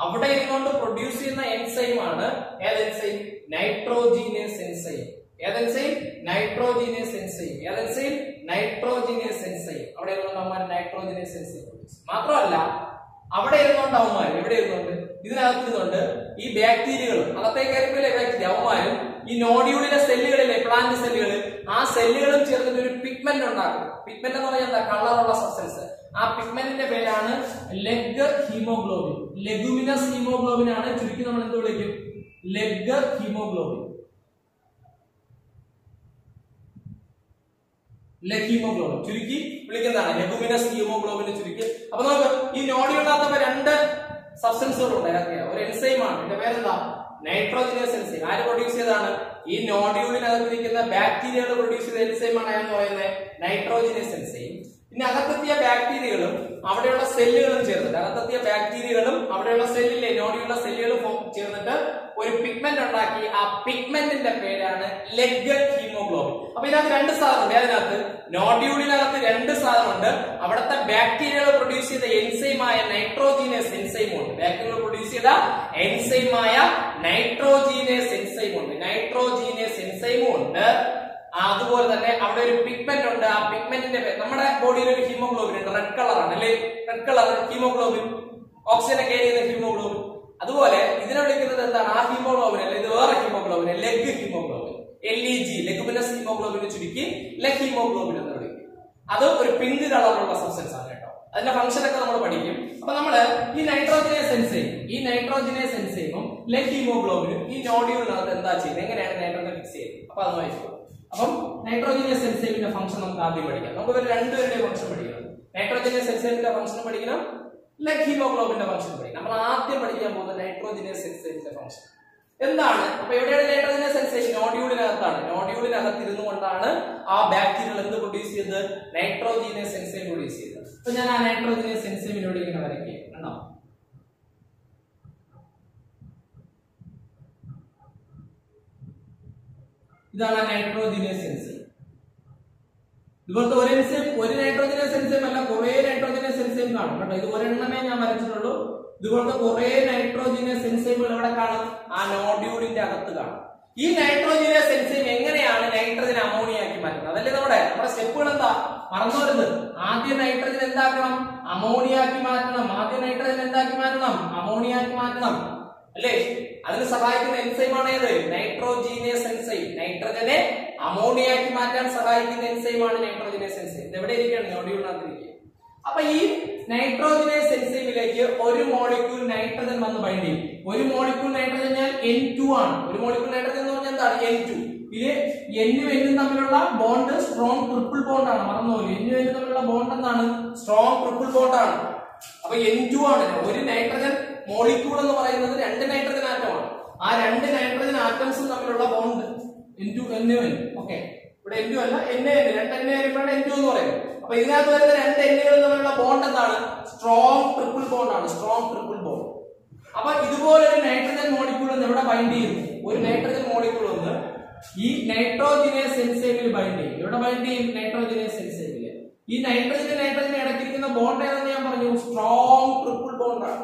അവിടെ ഇരുന്നുകൊണ്ട് പ്രൊഡ്യൂസ് ചെയ്യുന്ന എൻസൈമാണ് ഏത് എൻസൈം? നൈട്രോജീനേസ് എൻസൈം. ഏതെൻസൈം? നൈട്രോജീനേസ് എൻസൈം. ഏതെൻസൈം? നൈട്രോജീനേസ് എൻസൈം. അവിടെ ഇരുന്നുകൊണ്ട് നൈട്രോജീനേസ് എൻസൈം മാത്രമല്ല, അവിടെ ഇരുന്നുകൊണ്ട് അവന്മാർ എവിടെ ഇരുന്നുണ്ട്? ഇതിനകത്തിരുന്നുണ്ട് ഈ ബാക്ടീരിയകൾ അകത്തേക്ക് കയറിപ്പോയില്ലേ ബാക്ടീരിയ, അവന്മാരും ഈ നോഡ്യൂളിലെ സെല്ലുകളിലെ പ്ലാന്റ് സെല്ലുകൾ, ആ സെല്ലുകളും ചേർന്നിട്ട് ഒരു പിഗ്മെന്റ് ഉണ്ടാക്കും. പിഗ്മെന്റ് എന്ന് പറഞ്ഞാൽ എന്താ? കളറുള്ള സബ്സ്റ്റൻസ്. ആ പിഗ്മെന്റിന്റെ പേരാണ് ലെഗ് ഹീമോഗ്ലോബിൻ. ലെഗുമിനസ് ഹീമോഗ്ലോബിൻ ആണ് ചുരുക്കി നമ്മൾ എന്ത് വിളിക്കും? Leg haemoglobin. ഹീമോഗ്ലോബിൻ ചുരുക്കി വിളിക്കുന്നതാണ് ലെഗുമിനസ് ഹീമോഗ്ലോബിൻ ചുരുക്കി. അപ്പൊ നമുക്ക് ഈ നോഡ്യൂളിനകത്ത് രണ്ട് സബ്സ്റ്റൻസുകൾ ഉണ്ട്. ഒരു എൻസൈമാണ്, ഇതിന്റെ പേരെന്താ? Nitrogenase enzyme. ആര് പ്രൊഡ്യൂസ് ചെയ്തതാണ്? ഈ നോഡ്യൂളിനകത്തിരിക്കുന്ന ബാക്ടീരിയകൾ പ്രൊഡ്യൂസ് ചെയ്ത എൻസൈമാണ് എന്ന് പറയുന്നത് നൈട്രോജനസ് എൻസൈം. പിന്നെ അകത്തെത്തിയ ബാക്ടീരിയകളും അവിടെയുള്ള സെല്ലുകളും ചേർന്നിട്ട്, അകത്തെത്തിയ ബാക്ടീരിയകളും അവിടെയുള്ള സെല്ലിലെ നോഡിയുള്ള സെല്ലുകളും ചേർന്നിട്ട് ഒരു പിഗ്മെന്റ് ഉണ്ടാക്കി. ആ പിഗ്മെന്റിന്റെ പേരാണ് ലെഗ് ഹീമോഗ്ലോബിൻ. അപ്പൊ ഇതിനകത്ത് രണ്ട് സാധനമുണ്ട്. അതിനകത്ത് നോഡ്യൂളിനകത്ത് രണ്ട് സാധനമുണ്ട്. അവിടുത്തെ ബാക്ടീരിയകൾ പ്രൊഡ്യൂസ് ചെയ്ത എൻസൈമായ നൈട്രോജീനസ് എൻസൈമും ഉണ്ട്. ബാക്ടീരിയകൾ പ്രൊഡ്യൂസ് ചെയ്ത എൻസൈമായ നൈട്രോജീനസ് എൻസൈമും ഉണ്ട്. നൈട്രോജീനസ് എൻസൈമും ഉണ്ട്. അതുപോലെ തന്നെ അവിടെ ഒരു പിഗ്മെന്റ് ഉണ്ട്. ആ പിഗ്മെന്റിന്റെ പേര്, നമ്മുടെ ബോഡിയിൽ ഒരു ഹീമോഗ്ലോബിൻ ഉണ്ട്, റെഡ് കളർ ആണ് അല്ലെ? റെഡ് കളർ ഹീമോഗ്ലോബിൻ, ഓക്സിജനെ ക്യാരി ചെയ്യുന്ന ഹീമോഗ്ലോബിൻ. അതുപോലെ ഇതിനെ വിളിക്കുന്നത് എന്താണ്? ആ ഹീമോഗ്ലോബിൻ അല്ല, ഇത് വേറെ haemoglobin, leg haemoglobin, LEG, leguminous haemoglobin ചുരുക്കി ലെഗ് ഹീമോഗ്ലോബിൻ എന്ന് വിളിക്കും. അത് ഒരു പിങ്ക് കളറിലുള്ള സബ്സ്റ്റൻസ് ആണ് കേട്ടോ. അതിന്റെ ഫംഗ്ഷൻ ഒക്കെ നമ്മൾ പഠിക്കും. അപ്പൊ നമ്മള് ഈ നൈട്രോജനസ് എൻസൈമും ലെഗ് ഹീമോഗ്ലോബിനും ഈ നോഡ്യൂളിനകത്ത് എന്താ ചെയ്യുന്നത്, എങ്ങനെയാണ് നൈട്രോജൻ ഫിക്സ് ചെയ്യുന്നത്, അപ്പൊ അത് വായിച്ചു. അപ്പം നൈട്രോജനസ് എൻസൈമിന്റെ ഫംഗ്ഷൻ നമുക്ക് ആദ്യം പഠിക്കാം. നമുക്ക് രണ്ടുപേരുടെ ഫംഗ്ഷൻ പഠിക്കണം. നൈട്രോജനസ് എൻസൈമിന്റെ ഫംഗ്ഷൻ പഠിക്കണം, ലെഗ് ഹീമോഗ്ലോബിന്റെ ഫംഗ്ഷൻ പഠിക്കണം. നമ്മൾ ആദ്യം പഠിക്കാൻ പോകുന്ന നൈട്രോജനസ് എൻസൈമിന്റെ ഫംഗ്ഷൻ എന്താണ്? അപ്പൊ എവിടെയാണ് നൈട്രോജനസ് എൻസൈം? നോഡ്യൂളിനകത്താണ്. നോഡ്യൂളിനകത്ത് ഇരുന്നു കൊണ്ടാണ് ആ ബാക്ടീരിയകൾ എന്ത് പ്രൊഡ്യൂസ് ചെയ്തത്? നൈട്രോജനസ് എൻസൈം പ്രൊഡ്യൂസ് ചെയ്തത്. അപ്പൊ ഞാൻ ആ നൈട്രോജനസ് എൻസൈമിനോട് ഇങ്ങനെ വരയ്ക്കുക. കണ്ടോ? ഇതാണ് നൈട്രോജനസ് എൻസൈം. ഇതുപോലത്തെ ഒരു എൻസൈം, ഒരു നൈട്രോജനസ് എൻസൈം അല്ല, കുറെ നൈട്രോജനസ് എൻസൈം കാണും കേട്ടോ. ഇത് ഒരെണ്ണമേ ഞാൻ വരച്ചിട്ടുള്ളൂ. ഇതുപോലത്തെ കുറെ നൈട്രോജനസ് എൻസൈമുകൾ എവിടെ കാണും? ആ നോഡ്യൂളിന്റെ അകത്ത് കാണും. ഈ നൈട്രോജനസ് എൻസൈം എങ്ങനെയാണ് നൈട്രജൻ അമോണിയാക്കി മാറ്റുന്നത്? അതല്ലേ നമ്മുടെ സ്റ്റെപ്പുകൾ. എന്താ മറന്നുവരുത്? ആദ്യം നൈട്രജൻ എന്താക്കണം? അമോണിയാക്കി മാറ്റണം. ആദ്യം നൈട്രജൻ എന്താക്കി മാറ്റണം? അമോണിയാക്കി മാറ്റണം അല്ലേ? അതിന് സഹായിക്കുന്ന എൻസൈമാണ് ഏത്? Nitrogenous enzyme. നൈട്രജനെ അമോണിയാക്കി മാറ്റാൻ സഹായിക്കുന്ന എൻസൈമാണ് നൈട്രോജനസ് എൻസൈം. ഇത് എവിടെ ഇരിക്കുകയാണ്? നോഡ്യൂളിനകത്തിരിക്കുക. അപ്പൊ ഈ നൈട്രോജനസ് എൻസൈമിലേക്ക് ഒരു മോളിക്യൂൾ നൈട്രജൻ വന്ന് ബൈൻഡ് ചെയ്യും. ഒരു മോളിക്യൂൾ നൈട്രജൻ ഞാൻ N2 ആണ്. ഒരു മോളിക്യൂൾ നൈട്രജൻ എന്ന് പറഞ്ഞാൽ എന്താണ്? N2. ഇത് N-ഉം N-ഉം തമ്മിലുള്ള ബോണ്ട് സ്ട്രോങ് ട്രിപ്പിൾ ബോണ്ട് ആണ്. മറന്നുപോയി, N-ഉം N-ഉം തമ്മിലുള്ള ബോണ്ട് എന്താണ്? സ്ട്രോങ് ട്രിപ്പിൾ ബോണ്ട് ആണ്. അപ്പൊ N2 ആണ്. ഒരു നൈട്രജൻ മോളിക്യൂൾ എന്ന് പറയുന്നത് രണ്ട് നൈട്രജൻ ആറ്റമാണ്. ആ രണ്ട് നൈട്രജൻ ആറ്റംസും തമ്മിലുള്ള ബോണ്ട് N2 N-ഉം N. ഓക്കെ, ഇവിടെ N2 അല്ല, N രണ്ട് N വരുമ്പോഴാണ് N2 എന്ന് പറയുന്നത്. അപ്പൊ ഇതിനകത്ത് വരുന്ന രണ്ട് എണ്ണുകൾ തമ്മിലുള്ള ബോണ്ട് എന്താണ്? സ്ട്രോങ് ട്രിപ്പിൾ ബോണ്ട് ആണ്. Strong triple bond. അപ്പൊ ഇതുപോലെ ഒരു നൈട്രജൻ മോളിക്യൂൾ എവിടെ ബൈൻഡ് ചെയ്യുന്നു? ഒരു നൈട്രജൻ മോളിക്യൂൾ ഒന്ന് ഈ നൈട്രോജനസ് എൻസൈമിൽ ബൈൻഡ് ചെയ്യും. എവിടെ ബൈൻഡ് ചെയ്യും? നൈട്രോജനസ് എൻസൈമിൽ. ഈ നൈട്രജൻ ഇടയ്ക്കിരിക്കുന്ന ബോണ്ട് ഏതെന്ന് ഞാൻ പറഞ്ഞു? സ്ട്രോങ് ട്രിപ്പിൾ ബോണ്ട് ആണ്.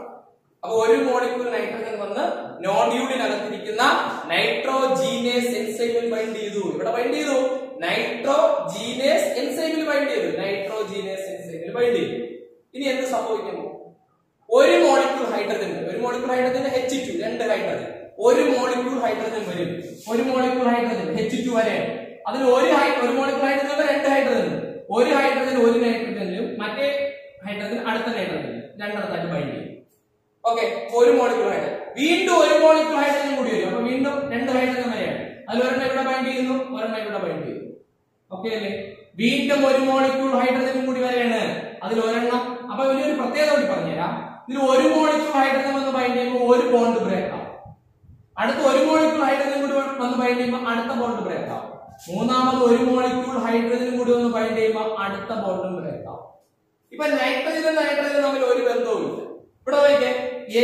അപ്പൊ ഒരു മോളിക്യൂൾ നൈട്രജൻ വന്ന് നോഡ്യൂളിനകത്തിരിക്കുന്ന നൈട്രോജീനസ് എൻസൈമിൽ ബൈൻഡ് ചെയ്തു. ഇവിടെ ബൈൻഡ് ചെയ്തു? നൈട്രോജീനസ് എൻസൈമിൽ ബൈൻഡ് ചെയ്തു. നൈട്രോജീനസ് എൻസൈമിൽ ബൈൻഡ് ചെയ്തു. ഇനി എന്ത് സംഭവിക്കുന്നു? ഒരു മോളിക്യൂൾ ഹൈഡ്രജൻ, ഒരു മോളിക്യൂൾ ഹൈഡ്രജൻ H2, രണ്ട് ഹൈഡ്രജൻ, ഒരു മോളിക്യൂൾ ഹൈഡ്രജൻ വരും. ഒരു മോളിക്യൂൾ ഹൈഡ്രജൻ H2 വരെ. അതിൽ ഒരു മോളിക്യൂൾ ഹൈഡ്രജൻ രണ്ട് ഹൈഡ്രജൻ. ഒരു ഹൈഡ്രജൻ ഒരു നൈട്രജനിലും മറ്റേ ഹൈഡ്രജൻ അടുത്ത നൈട്രജനിലും രണ്ടിടത്തായിട്ട് ബൈൻഡ് ചെയ്യും. ഓക്കെ, ഒരു മോളിക്യൂൾ ഹൈഡ്രജൻ. വീണ്ടും ഒരു മോളിക്യൂൾ ഹൈഡ്രജൻ കൂടി വരും. അപ്പൊ വീണ്ടും രണ്ട് ഹൈഡ്രജൻ വരെയാണ്. അതിൽ ഒരെണ്ണം ഇവിടെ ബൈൻഡ് ചെയ്യുന്നു, ഒരെണ്ണം ഇവിടെ ബൈൻഡ് ചെയ്യുന്നു. ഓക്കെ അല്ലേ? വീണ്ടും ഒരു മോളിക്യൂൾ ഹൈഡ്രജനും കൂടി വരെയാണ്. അതിൽ ഒരെണ്ണം. അപ്പൊ ഇതിനൊരു പ്രത്യേകത കൂടി പറഞ്ഞുതരാം. ഇതിൽ ഒരു മോളിക്യൂൾ ഹൈഡ്രജൻ വന്ന് ബൈൻഡ് ചെയ്യുമ്പോൾ ഒരു ബോണ്ട് ബ്രേക്ക് ആവും. അടുത്ത ഒരു മോളിക്യൂൾ ഹൈഡ്രജൻ കൂടി വന്ന് ബൈൻഡ് ചെയ്യുമ്പോൾ അടുത്ത ബോണ്ട് ബ്രേക്ക് ആവും. മൂന്നാമത് ഒരു മോളിക്യൂൾ ഹൈഡ്രജനും കൂടി വന്ന് ബൈൻഡ് ചെയ്യുമ്പോൾ അടുത്ത ബോണ്ടും ബ്രേക്ക് ആവും. ഇപ്പൊ നൈട്രജനും നൈട്രജനും തമ്മിൽ ഒരു ബന്ധവും ഇല്ല. ഇവിടെ നോക്കിക്കേ,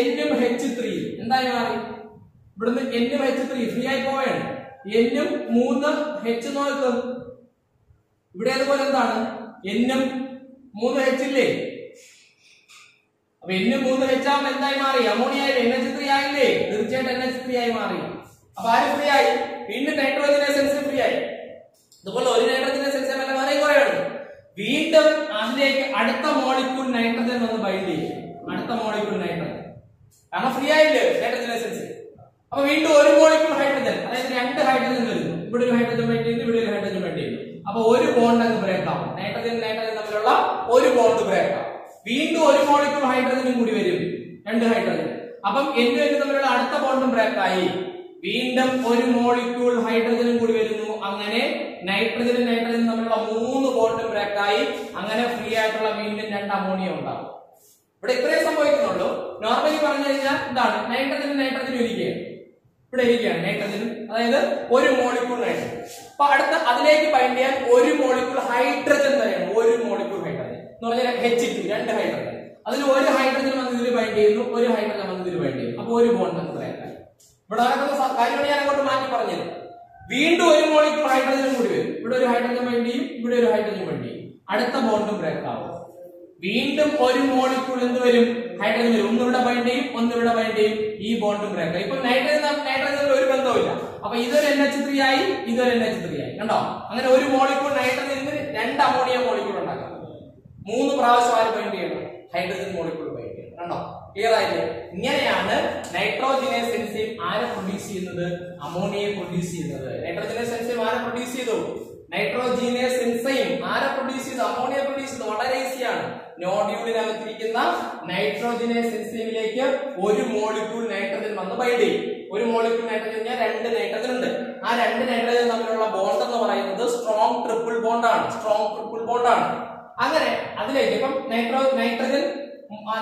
N-ഉം H3 എന്തായി മാറി? ഇവിടുന്ന് N-ഉം H3 ഫ്രീ ആയി പോവുകയാണ്. N-ഉം 3 H നോക്കും. ഇവിടെ അതുപോലെ എന്താണ്? N-ഉം 3 H ഇല്ലേ? അപ്പൊ N-ഉം 3 H ആകുമ്പോൾ എന്തായി മാറി? അമോണിയ ആയില്ലേ? NH3 ആയില്ലേ? തീർച്ചയായിട്ടും NH3 ആയി മാറി. അപ്പൊ ആര് ഫ്രീ ആയി? വീണ്ടും നൈട്രോജനസ് എൻസൈം ഫ്രീ ആയി. ഇതുപോലെ ഒരു നൈട്രോജനസ് എൻസൈം അല്ല, വേറെ കുറെയാണ്. വീണ്ടും അതിലേക്ക് അടുത്ത മോളിക്യൂൾ നൈട്രജൻ വന്ന് ബൈൻഡ് ചെയ്യും. അടുത്ത മോളിക്യൂൾ നൈട്രജൻ, കാരണം ഫ്രീ ആയില്ലേ നൈട്രോജനസ് എൻസൈം. അപ്പൊ വീണ്ടും ഒരു മോളിക്യൂൾ ഹൈഡ്രജൻ, അതായത് രണ്ട് ഹൈഡ്രജൻ വരുന്നു. ഇവിടെ ഒരു ഹൈഡ്രജൻ ബൈൻഡ് ചെയ്യുന്നു, ഇവിടെ ഒരു ഹൈഡ്രജൻ ബൈൻഡ് ചെയ്യുന്നു. അപ്പൊ ഒരു ബോണ്ട് അങ്ങ് ബ്രേക്ക് ആവും. നൈട്രജൻ തമ്മിലുള്ള ഒരു ബോണ്ട് ബ്രേക്ക് ആവും. വീണ്ടും ഒരു മോളിക്യൂൾ ഹൈഡ്രജനും കൂടി വരും, രണ്ട് ഹൈഡ്രജൻ. അപ്പം N-ഉം N തമ്മിലുള്ള അടുത്ത ബോണ്ടും ബ്രേക്ക് ആയി. വീണ്ടും ഒരു മോളിക്യൂൾ ഹൈഡ്രജനും കൂടി വരുന്നു. അങ്ങനെ നൈട്രജനും തമ്മിലുള്ള 3 ബോണ്ടും ബ്രേക്ക് ആയി. അങ്ങനെ ഫ്രീ ആയിട്ടുള്ള വീണ്ടും 2 അമോണിയ ഉണ്ടാവും. ഇവിടെ ഇത്രയും സംഭവിക്കുന്നുള്ളൂ. നോർമലി പറഞ്ഞു കഴിഞ്ഞാൽ എന്താണ്? നൈട്രജനും ഒരിക്കുകയാണ്. ഇവിടെ ഇരിക്കുകയാണ് നൈട്രജൻ, അതായത് ഒരു മോളിക്യൂൾ നൈട്രജൻ. അപ്പൊ അടുത്ത അതിലേക്ക് ബൈൻഡ് ചെയ്യാൻ ഒരു മോളിക്യൂൾ ഹൈഡ്രജൻ വരെയാണ്. ഒരു മോളിക്യൂൾ ഹൈഡ്രജൻ എന്ന് പറഞ്ഞാൽ H2 രണ്ട് ഹൈഡ്രജൻ, അതിൽ ഒരു ഹൈഡ്രജൻ വന്ന് ഇതിൽ ബൈൻഡ് ചെയ്യുന്നു, ഒരു ഹൈഡ്രജൻ വന്ന് ഇതിൽ ബൈൻഡ് ചെയ്യുന്നു. അപ്പൊ ഒരു ബോണ്ട് എന്ന് പറയാം. ഇവിടെ നടക്കുന്ന കാര്യമാണ് ഞാൻ അങ്ങോട്ട് മാറ്റി പറഞ്ഞത്. വീണ്ടും ഒരു മോളിക്യൂൾ ഹൈഡ്രജനും കൂടി വരും. ഇവിടെ ഒരു ഹൈഡ്രജൻ ബൈൻഡ് ചെയ്യും, ഇവിടെ ഒരു ഹൈഡ്രജൻ ബൈൻഡ് ചെയ്യും. അടുത്ത ബോണ്ടും ബ്രേക്ക് ആവും. വീണ്ടും ഒരു മോളിക്യൂൾ എന്ത് വരും? ഹൈഡ്രജൻ വരും. ഒന്നിവിടെ ബൈൻഡ് ചെയ്യും, ഒന്നിവിടെ ബൈൻഡ് ചെയ്യും. ഈ ബോണ്ടും ബ്രേക്ക് ആയി. ഇപ്പൊ നൈട്രജനിൽ ഒരു ബന്ധവുമില്ല. അപ്പൊ ഇതൊരു NH3 ആയി, ഇതൊരു NH3 ആയി. കണ്ടോ? അങ്ങനെ ഒരു മോളിക്യൂൾ നൈട്രജനിൽ നിന്ന് രണ്ട് അമോണിയ മോളിക്യൂൾ ഉണ്ടാക്കാം. 3 പ്രാവശ്യം ആര് ബൈൻഡ് ചെയ്യണം? ഹൈഡ്രജൻ മോളിക്യൂൾ ബൈൻഡ് ചെയ്യണം. കണ്ടോ? ക്ലിയർ ആയില്ലേ? ഇങ്ങനെയാണ് നൈട്രോജനേസ് എൻസൈം ആരെ പ്രൊഡ്യൂസ് ചെയ്യുന്നത്? അമോണിയയെ പ്രൊഡ്യൂസ് ചെയ്യുന്നത്. നൈട്രോജനേസ് എൻസൈം ആരെ പ്രൊഡ്യൂസ് ചെയ്തു? നൈട്രോജനേസ് എൻസൈം ആരെ പ്രൊഡ്യൂസ് ചെയ്തു? അമോണിയ പ്രൊഡ്യൂസ് ചെയ്തു. വളരെ ഈസിയാണ്. നോഡ്യൂളിനകത്തിരിക്കുന്ന നൈട്രോജനേസ് എൻസൈമിലേക്ക് ഒരു മോളിക്യൂൾ നൈട്രജൻ വന്ന് ബൈൻഡ് ചെയ്യും. ഒരു മോളിക്യൂൾ നൈട്രജൻ രണ്ട് നൈട്രജൻ ഉണ്ട്. ആ രണ്ട് നൈട്രജൻ തമ്മിലുള്ള ബോണ്ട് എന്ന് പറയുന്നത് സ്ട്രോങ് ട്രിപ്പിൾ ബോണ്ടാണ്. സ്ട്രോങ് ട്രിപ്പിൾ ബോണ്ടാണ്. അങ്ങനെ അതിലേക്ക് ഇപ്പം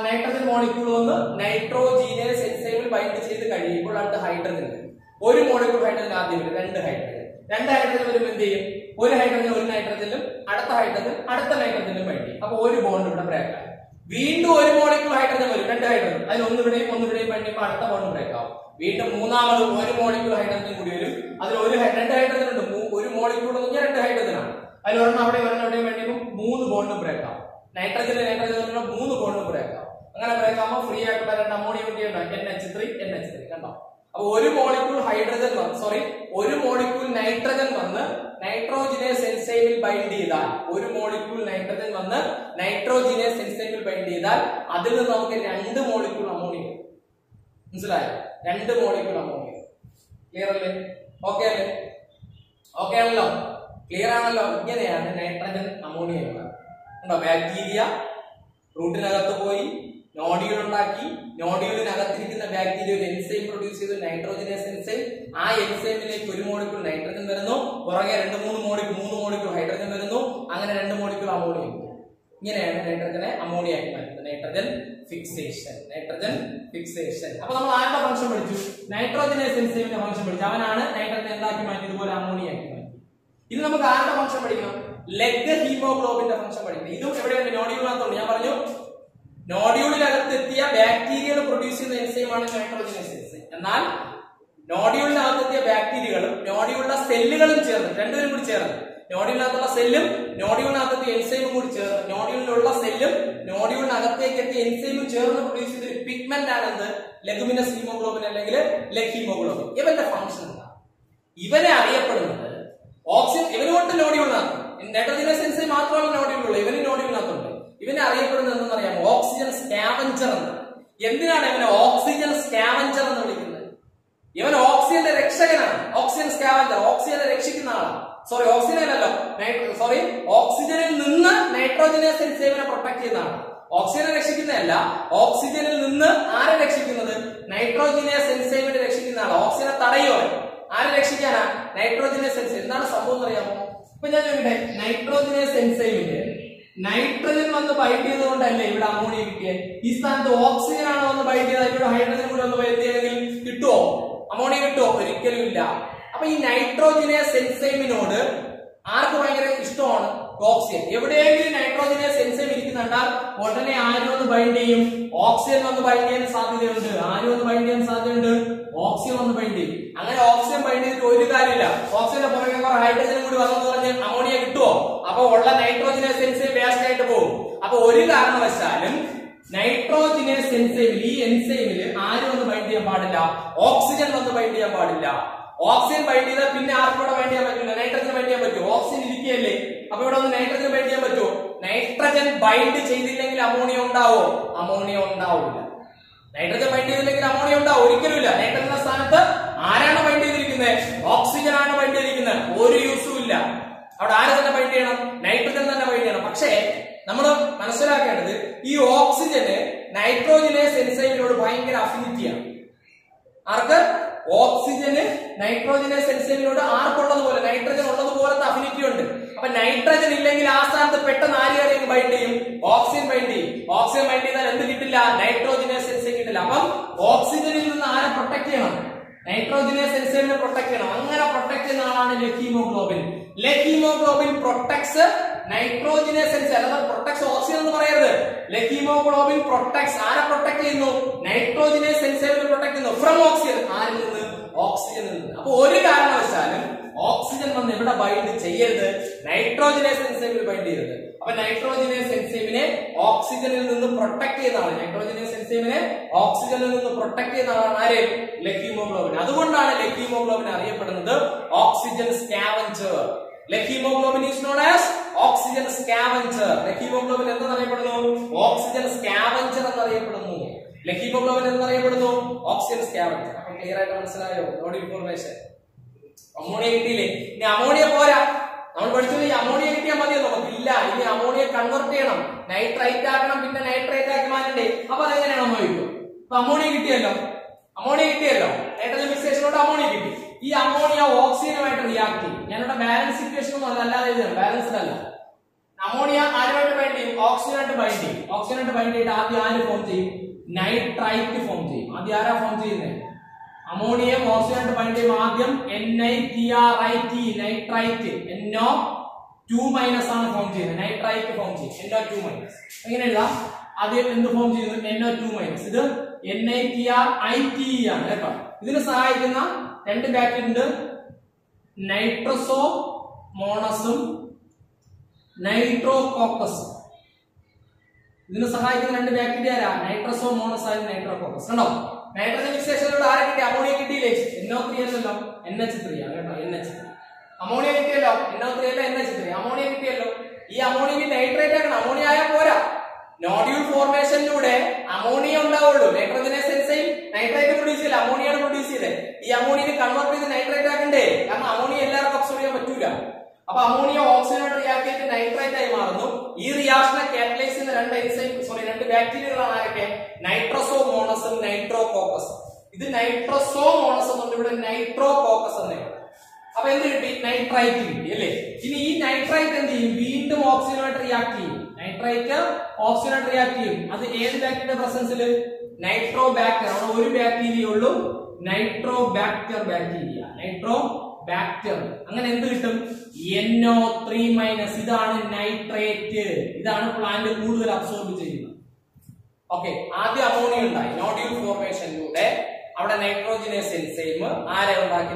നൈട്രജൻ മോളിക്യൂൾ വന്ന് നൈട്രോജീനേസ് എൻസൈമിൽ ബൈൻഡ് ചെയ്ത് കഴിയുമ്പോൾ അടുത്ത ഹൈഡ്രജൻ വരും. ഒരു മോളിക്യൂൾ ഹൈഡ്രജൻ ആദ്യം വരും, രണ്ട് ഹൈഡ്രജൻ വരുമ്പോൾ എന്ത് ചെയ്യും? ഒരു ഹൈഡ്രജൻ ഒരു നൈട്രജനിലും അടുത്ത ഹൈഡ്രജൻ അടുത്ത നൈട്രജനിലും ബൈൻഡ് ചെയ്യും. അപ്പൊ ഒരു ബോണ്ട് ഇവിടെ ബ്രേക്ക് ആവും. വീണ്ടും ഒരു മോളിക്യൂൾ ഹൈഡ്രജൻ വരും, രണ്ട് ഹൈഡ്രജൻ, അതിൽ ഒന്നിവിടെയും ഒന്നിവിടെയും ബൈൻഡ് ചെയ്യുമ്പോൾ അടുത്ത ബോണ്ട് ബ്രേക്ക് ആവും. വീണ്ടും മൂന്നാമത് ഒരു മോളിക്യൂൾ ഹൈഡ്രജൻ കൂടി വരും. അതിൽ രണ്ട് ഹൈഡ്രജൻ ഉണ്ട്. ഒരു മോളിക്യൂൾ എന്ന് പറഞ്ഞാൽ രണ്ട് ഹൈഡ്രജനാണ്. അതിൽ ഒരെണ്ണം അവിടെ എവിടെയും ബൈൻഡ് ചെയ്യുമ്പോൾ 3 ബോണ്ടും ബ്രേക്ക് ആവും. നൈട്രജൻ 3 ബോണ്ടും ബ്രേക്ക് ആവും. അങ്ങനെ ബ്രേക്ക് ആകുമ്പോൾ ഫ്രീ ആയിട്ടുള്ള രണ്ട് അമോണിയ NH3 കണ്ടോ? അപ്പൊ ഒരു മോളിക്യൂൾ ഒരു മോളിക്യൂൾ നൈട്രജൻ വന്ന് നൈട്രോജനേസ് എൻസൈമിൽ ബൈൻഡ് ചെയ്താൽ, ഒരു മോളിക്യൂൾ നൈട്രജൻ വന്ന് നൈട്രോജനേസ് എൻസൈമിൽ ബൈൻഡ് ചെയ്താൽ അതിൽ നിന്ന് നമുക്ക് 2 മോളിക്യൂൾ അമോണിയ. മനസ്സിലായോ? 2 മോളിക്യൂൾ അമോണിയ. ക്ലിയർ അല്ലേ? ഓക്കെ അല്ലേ? ഓക്കെ ആണല്ലോ? ക്ലിയർ ആണല്ലോ? ഇങ്ങനെയാണ് നൈട്രജൻ അമോണിയ ഉണ്ടോ? ബാക്ടീരിയ റൂട്ടിനകത്ത് പോയി നോഡ്യൂൾ ഉണ്ടാക്കി, നോഡ്യൂളിനകത്തിരിക്കുന്ന ബാക്ടീരിയ ഒരു എൻസൈം പ്രൊഡ്യൂസ് ചെയ്ത് നൈട്രോജനേസ് എൻസൈം. ആ എൻസൈമിലേക്ക് ഒരു മോളിക്യൂൾ നൈട്രജൻ വരുന്നു, പുറകെ 3 മോളിക്യൂൾ ഹൈഡ്രജൻ വരുന്നു. അങ്ങനെ 2 മോളിക്യൂൾ അമോണിയ. ഇങ്ങനെയാണ് നൈട്രജനെ അമോണിയ ആക്കി മാറ്റുന്നത്. Nitrogen fixation. അപ്പൊ നമ്മൾ ആരുടെ ഫംഗ്ഷൻ പഠിച്ചു? നൈട്രോജനേസ് എൻസൈമിന്റെ ഫംഗ്ഷൻ പഠിച്ചു. അവനാണ് നൈട്രജൻ എന്താക്കി മാറ്റി? ഇതുപോലെ അമോണിയ ആക്കി മാറ്റി. ഇത് നമുക്ക് ആരുടെ ഫംഗ്ഷൻ പഠിക്കണം? ലെഗ് ഹീമോഗ്ലോബിന്റെ ഫംഗ്ഷൻ പഠിക്കണം. ഇതും എവിടെയാണ്? നോഡ്യൂളിനകത്തുണ്ട്. ഞാൻ പറഞ്ഞു നോഡ്യൂളിനകത്ത് എത്തിയ ബാക്ടീരിയകൾ പ്രൊഡ്യൂസ് ചെയ്യുന്ന എൻസൈമാണ് നൈട്രോജനേസ് എൻസൈം. എന്നാൽ നോഡ്യൂളിനകത്ത് എത്തിയ ബാക്ടീരിയകളും നോഡ്യൂളിലെ സെല്ലുകളും ചേർന്ന്, രണ്ടുപേരും കൂടി ചേർന്ന്, നോഡ്യൂളിനകത്തുള്ള സെല്ലും നോഡ്യൂളിനകത്തെത്തിയ എൻസൈമും കൂടി ചേർന്ന്, നോഡ്യൂളിലുള്ള സെല്ലും നോഡ്യൂളിനകത്തേക്ക് എത്തിയ എൻസൈമും ചേർന്ന് പ്രൊഡ്യൂസ് ചെയ്ത ഒരു പിഗ്മെന്റ് ആണ് എന്ത്? ലെഗുമിനസ് ഹീമോഗ്ലോബിൻ അല്ലെങ്കിൽ ലെഗ് ഹീമോഗ്ലോബിൻ. ഇവന്റെ ഫംഗ്ഷൻ എന്താ? ഇവനെ അറിയപ്പെടുന്നത് ഓക്സിജൻ. ഇവനുകൊണ്ട് നോഡ്യൂളിനകത്ത് നൈട്രോജനേസ് എൻസൈം മാത്രമല്ല നോഡ്യൂളുള്ളത്, ഇവന് നോഡ്യൂളിനകത്തുണ്ട്. ഇവനെ അറിയപ്പെടുന്നത് എന്തെന്നറിയാമോ? ഓക്സിജൻ സ്കാവഞ്ചർ എന്ന്. എന്തിനാണ് ഇവനെ ഓക്സിജൻ സ്കാവഞ്ചർ എന്ന് വിളിക്കുന്നത്? ഇവൻ ഓക്സിജന്റെ രക്ഷകനാണ്. ഓക്സിജൻ സ്കാവഞ്ചർ, ഓക്സിജനെ രക്ഷിക്കുന്ന ആളാണ്. ഓക്സിജനിൽ നിന്ന് നൈട്രോജനേസ് എൻസൈമിനെ പ്രൊട്ടക്ട് ചെയ്യുന്നതാണ്. ഓക്സിജനെ രക്ഷിക്കുന്നതല്ല, ഓക്സിജനിൽ നിന്ന് ആരെ രക്ഷിക്കുന്നത്? നൈട്രോജനേസ് എൻസൈമിനെ രക്ഷിക്കുന്ന ആളാണ്. ഓക്സിജനെ തടയുമോ? ആരെ രക്ഷിക്കാനാ? Nitrogenase enzyme. എന്താണ് സംഭവം അറിയാമോ? ഇപ്പൊ ഞാൻ ചോദിക്കട്ടെ, നൈട്രോജനേസ് എൻസൈമില് നൈട്രജൻ വന്ന് ബൈൻഡ് ചെയ്തുകൊണ്ടല്ലേ ഇവിടെ അമോണിയ കിട്ടിയത്? ഈ സ്ഥാനത്ത് ഓക്സിജൻ ആണ് വന്ന് ബൈൻഡ് ചെയ്താൽ ഇവിടെ ഹൈഡ്രജൻ കൂടെ ഒന്ന് വരുത്തിയെങ്കിൽ കിട്ടുമോ? അമോണിയ കിട്ടുമോ? ഒരിക്കലും ഇല്ല. അപ്പൊ ഈ നൈട്രോജനേസ് എൻസൈമിനോട് ആർക്ക് ഭയങ്കര ഇഷ്ടമാണ്? ഓക്സിജൻ. എവിടെയെങ്കിലും നൈട്രോജനേസ് എൻസൈം ഇരിക്കുന്നുണ്ടാൽ ഉടനെ ആരും ഒന്ന് ബൈൻഡ് ചെയ്യും? ഓക്സിജൻ വന്ന് ബൈൻഡ് ചെയ്യാൻ സാധ്യതയുണ്ട്. ആരും ഒന്ന് ബൈൻഡ് ചെയ്യാൻ സാധ്യതയുണ്ട്? ഓക്സിജൻ വന്ന് ബൈൻഡ് ചെയ്യും. അങ്ങനെ ഓക്സിജൻ ബൈൻഡ് ചെയ്തിട്ട് ഒരു കാര്യമില്ല. ഓക്സിജന്റെ പുറകെ കുറെ ഹൈഡ്രജൻ കൂടി വന്നെന്ന് പറഞ്ഞ് അമോണിയ കിട്ടുമോ? അപ്പൊ ഉള്ള നൈട്രോജനേസ് എൻസൈം വേസ്റ്റ് ആയിട്ട് പോകും. അപ്പൊ ഒരു കാരണവശാലും നൈട്രോജനേസ് എൻസൈമിൽ, ഈ എൻസൈമിൽ ആരും ഒന്ന് ബൈൻഡ് ചെയ്യാൻ പാടില്ല? ഓക്സിജൻ വന്ന് ബൈൻഡ് ചെയ്യാൻ പാടില്ല. ഓക്സിജൻ ബൈൻഡ് ചെയ്താൽ പിന്നെ ആർക്കൂടെ ബൈൻഡ് ചെയ്യാൻ പറ്റില്ല? നൈട്രജൻ ബൈൻഡ് ചെയ്യാൻ പറ്റുമോ? ഓക്സിജൻ ഇരിക്കുകയല്ലേ. അപ്പൊ ഇവിടെ ഒന്ന് നൈട്രജൻ ബൈൻഡ് ചെയ്യാൻ പറ്റുമോ? നൈട്രജൻ ബൈൻഡ് ചെയ്തില്ലെങ്കിൽ അമോണിയ ഉണ്ടാവോ? അമോണിയ ഉണ്ടാവില്ല. നൈട്രജൻ ബൈൻഡ് ചെയ്തില്ലെങ്കിൽ അമോണിയ ഉണ്ടാവും? ഒരിക്കലും ഇല്ല. നൈട്രജന്റെ സ്ഥാനത്ത് ആരാണ് ബൈൻഡ് ചെയ്തിരിക്കുന്നത്? ഓക്സിജൻ ആണ് ബൈൻഡ് ചെയ്തിരിക്കുന്നത്. ഒരു യൂസും ഇല്ല. അവിടെ ആര് തന്നെ ബൈൻഡ് ചെയ്യണം? നൈട്രജൻ തന്നെ ബൈൻഡ് ചെയ്യണം. പക്ഷേ നമ്മൾ മനസ്സിലാക്കേണ്ടത് ഈ ഓക്സിജന് നൈട്രോജനേസ് എൻസൈമിനോട് ഭയങ്കര അഫിനിറ്റിയാണ്. ആർക്ക്? ഓക്സിജന് നൈട്രോജനേസ് എൻസൈമിനോട് ആർക്കുള്ളതുപോലെ, നൈട്രജൻ ഉള്ളതുപോലത്തെ അഫിനിറ്റി ഉണ്ട്. അപ്പൊ നൈട്രജൻ ഇല്ലെങ്കിൽ ആ സ്ഥാനത്ത് പെട്ടെന്ന് ആരെയും ബൈൻഡ് ചെയ്യും? ഓക്സിജൻ ബൈൻഡ് ചെയ്യും. ഓക്സിജൻ ബൈൻഡ് ചെയ്താൽ എന്ത് കിട്ടില്ല? നൈട്രോജനേസ് എൻസൈം കിട്ടില്ല. അപ്പം ഓക്സിജനിൽ നിന്ന് ആരെ പ്രൊട്ടക്ട് ചെയ്യണം? നൈട്രോജനസ് എൻസൈമിനെ പ്രൊട്ടക്ട് ചെയ്യണം. അങ്ങനെ പ്രൊട്ടക്ട് ചെയ്യുന്ന ആളാണ് ലെഹീമോഗ്ലോബിൻ. ലെഹീമോഗ്ലോബിൻ പ്രൊട്ടക്ട്സ് നൈട്രോജനസ് എൻസൈം, അല്ലാതെ പ്രൊട്ടക്ട്സ് ഓക്സിജൻ എന്ന് പറയരുത്. ലെഹീമോഗ്ലോബിൻ പ്രൊട്ടക്ട്സ് ആരെ പ്രൊട്ടക്ട് ചെയ്യുന്നു? നൈട്രോജനസ് എൻസൈമിനെ പ്രൊട്ടക്ട് ചെയ്യുന്നു. From oxygen. ആരിൽ നിന്ന്? ഓക്സിജനിൽ നിന്ന്. അപ്പൊ ഒരു കാരണവശാലും ഓക്സിജൻ വന്ന് എവിടെ ബൈൻഡ് ചെയ്യരുത്? നൈട്രോജനസ് എൻസൈമിൽ ബൈൻഡ് ചെയ്യരുത്. അപ്പൊ നൈട്രോജനസ് എൻസൈമിനെ ഓക്സിജനിൽ നിന്ന് പ്രൊട്ടക്ട് ചെയ്യുന്നതാണ്. നൈട്രോജനസ് എൻസൈമിനെ ഓക്സിജനിൽ നിന്ന് പ്രൊട്ടക്ട് ചെയ്യുന്നതാണ് ആര്? ലെഹീമോഗ്ലോബിൻ. അതുകൊണ്ടാണ് ലെഹീമോഗ്ലോബിൻ അറിയപ്പെടുന്നത് oxygen scavenger. Leghemoglobin is known as oxygen scavenger. Leghemoglobin എന്നറിയപ്പെടുന്നു? ഓക്സിജൻ സ്കാവഞ്ചർ എന്നറിയപ്പെടുന്നു. ലെഹീമോഗ്ലോബിൻ എന്നറിയപ്പെടുന്നു ഓക്സിജൻ സ്കാവഞ്ചർ. അപ്പൊ ക്ലിയർ ആയിട്ട് മനസ്സിലായോ? Node information. അമോണിയ കിട്ടിയില്ലേ? ഇനി അമോണിയ പോരാ, നമ്മൾ പഠിച്ചത് ഈ അമോണിയ കിട്ടിയാൽ മതിയോ? നമുക്കില്ല. ഇനി അമോണിയ കൺവെർട്ട് ചെയ്യണം, നൈട്രൈറ്റ് ആക്കണം, പിന്നെ നൈട്രേറ്റ് ആക്കി മാറ്റണ്ടേ? അപ്പൊ അതെങ്ങനെയാണോ ചോദിക്കും. ഇപ്പൊ അമോണിയ കിട്ടിയല്ലോ, നൈട്രജൻ ഫിക്സേഷനോട് അമോണിയ കിട്ടി. ഈ അമോണിയ ഓക്സിജനുമായിട്ട് റിയാക്ട് ചെയ്യും. ഞാനിവിടെ ബാലൻസ് ഇക്വേഷൻ ഒന്നും അല്ലാതെ എഴുതണം, ബാലൻസ്ഡ് അല്ല. അമോണിയ ആരുമായിട്ട് ബൈൻഡ് ചെയ്യും? ഓക്സിജനായിട്ട് ബൈൻഡ് ചെയ്യും. ഓക്സിജനായിട്ട് ബൈൻഡ് ചെയ്തിട്ട് ആദ്യം ആര് ഫോം ചെയ്യും? നൈട്രൈറ്റ് ഫോം ചെയ്യും. ആദ്യം ആരാ ഫോം ചെയ്യുന്നത്? അമോണിയം ഓക്സിജനായിട്ട് ബൈൻഡ് ചെയ്യുമ്പോൾ ആദ്യം NiTrite, നൈട്രൈറ്റ്. NO2- ആണ് ഫോം ചെയ്യുന്നത്. നൈട്രൈറ്റ് ഫോം ചെയ്യും. NO2-. എങ്ങനെ എഴുതാം? ആദ്യം എന്ത് ഫോം ചെയ്യുന്നു? NO2-. ഇത് NiTrite ആണ് കേട്ടോ. ഇതിന് സഹായിക്കുന്ന രണ്ട് ബാക്ടീരിയ ഉണ്ട്, നൈട്രോസോമോണസും നൈട്രോകോക്കസും. ഇതിന് സഹായിക്കുന്ന രണ്ട് ബാക്ടീരിയ ആരാ? നൈട്രോസോമോണസ് ആൻഡ് നൈട്രോകോക്കസ്. കണ്ടോ? നൈട്രജൻ ഫിക്സേഷനിലൂടെ ആരെ കിട്ടി? അമോണിയ കിട്ടിയില്ലേ? NO3 അല്ലല്ലോ, NH3 ആണ് കേട്ടോ. NH3 അമോണിയ കിട്ടിയല്ലോ. NO3 അല്ല, NH3. അമോണിയ കിട്ടിയല്ലോ. ഈ അമോണിയ നൈട്രേറ്റ് ആക്കണം. അമോണിയ ആയാൽ പോരാ. നോഡ്യൂൾ ഫോർമേഷനിലൂടെ അമോണിയ ഉണ്ടാവുള്ളൂ. നൈട്രോജനസ് എൻസൈം നൈട്രേറ്റ് പ്രൊഡ്യൂസ് ചെയ്യില്ല, അമോണിയാണ് പ്രൊഡ്യൂസ് ചെയ്തത്. ഈ അമോണിയനെ കൺവേർട്ട് ചെയ്ത് നൈട്രേറ്റ് ആക്കണ്ടേ? കാരണം അമോണിയ എല്ലാവർക്കും അബ്സോർബ് ചെയ്യാൻ പറ്റൂല. അപ്പൊ അമോണിയ ഓക്സിജനോട് റിയാക്ട് ചെയ്ത് നൈട്രേറ്റ് ആയി മാറുന്നു. ഈ റിയാക്ഷനെ കാറ്റലൈസ് ചെയ്യുന്ന രണ്ട് ബാക്ടീരിയകളാണ് ആരൊക്കെ? നൈട്രോസോമോണസും നൈട്രോകോക്കസും. ഇത് നൈട്രോസോമോണസ് എന്നുണ്ട്, ഇവിടെ നൈട്രോകോക്കസ് എന്നേ. അപ്പൊ എന്ത് കിട്ടി? നൈട്രൈറ്റ് കിട്ടി അല്ലേ? ഇനി ഈ നൈട്രൈറ്റ് എന്ത് ചെയ്യും? വീണ്ടും ഓക്സിജനുമായിട്ട് റിയാക്ട് ചെയ്യും. നൈട്രൈറ്റ് ഓക്സിജനായിട്ട് റിയാക്ട് ചെയ്യും. അത് ഏത് ബാക്ടീരിയ പ്രസൻസിൽ? നൈട്രോബാക്ടർ. അവിടെ ഒരു ബാക്ടീരിയ ഉള്ളൂ, നൈട്രോബാക്ടർ ബാക്ടീരിയ. നൈട്രോബാക്ടർ. അങ്ങനെ എന്ത് കിട്ടും? NO3-. ഇതാണ് നൈട്രേറ്റ്. ഇതാണ് പ്ലാന്റ് കൂടുതൽ അബ്സോർബ് ചെയ്യുന്നത്. ഓക്കെ, ആദ്യം അമോണിയ ഉണ്ടായി. നോഡ്യൂൾ ഫോർമേഷനിലൂടെ അവിടെ നൈട്രോജനസ് എൻസൈം ആരെ ഉണ്ടാക്കി?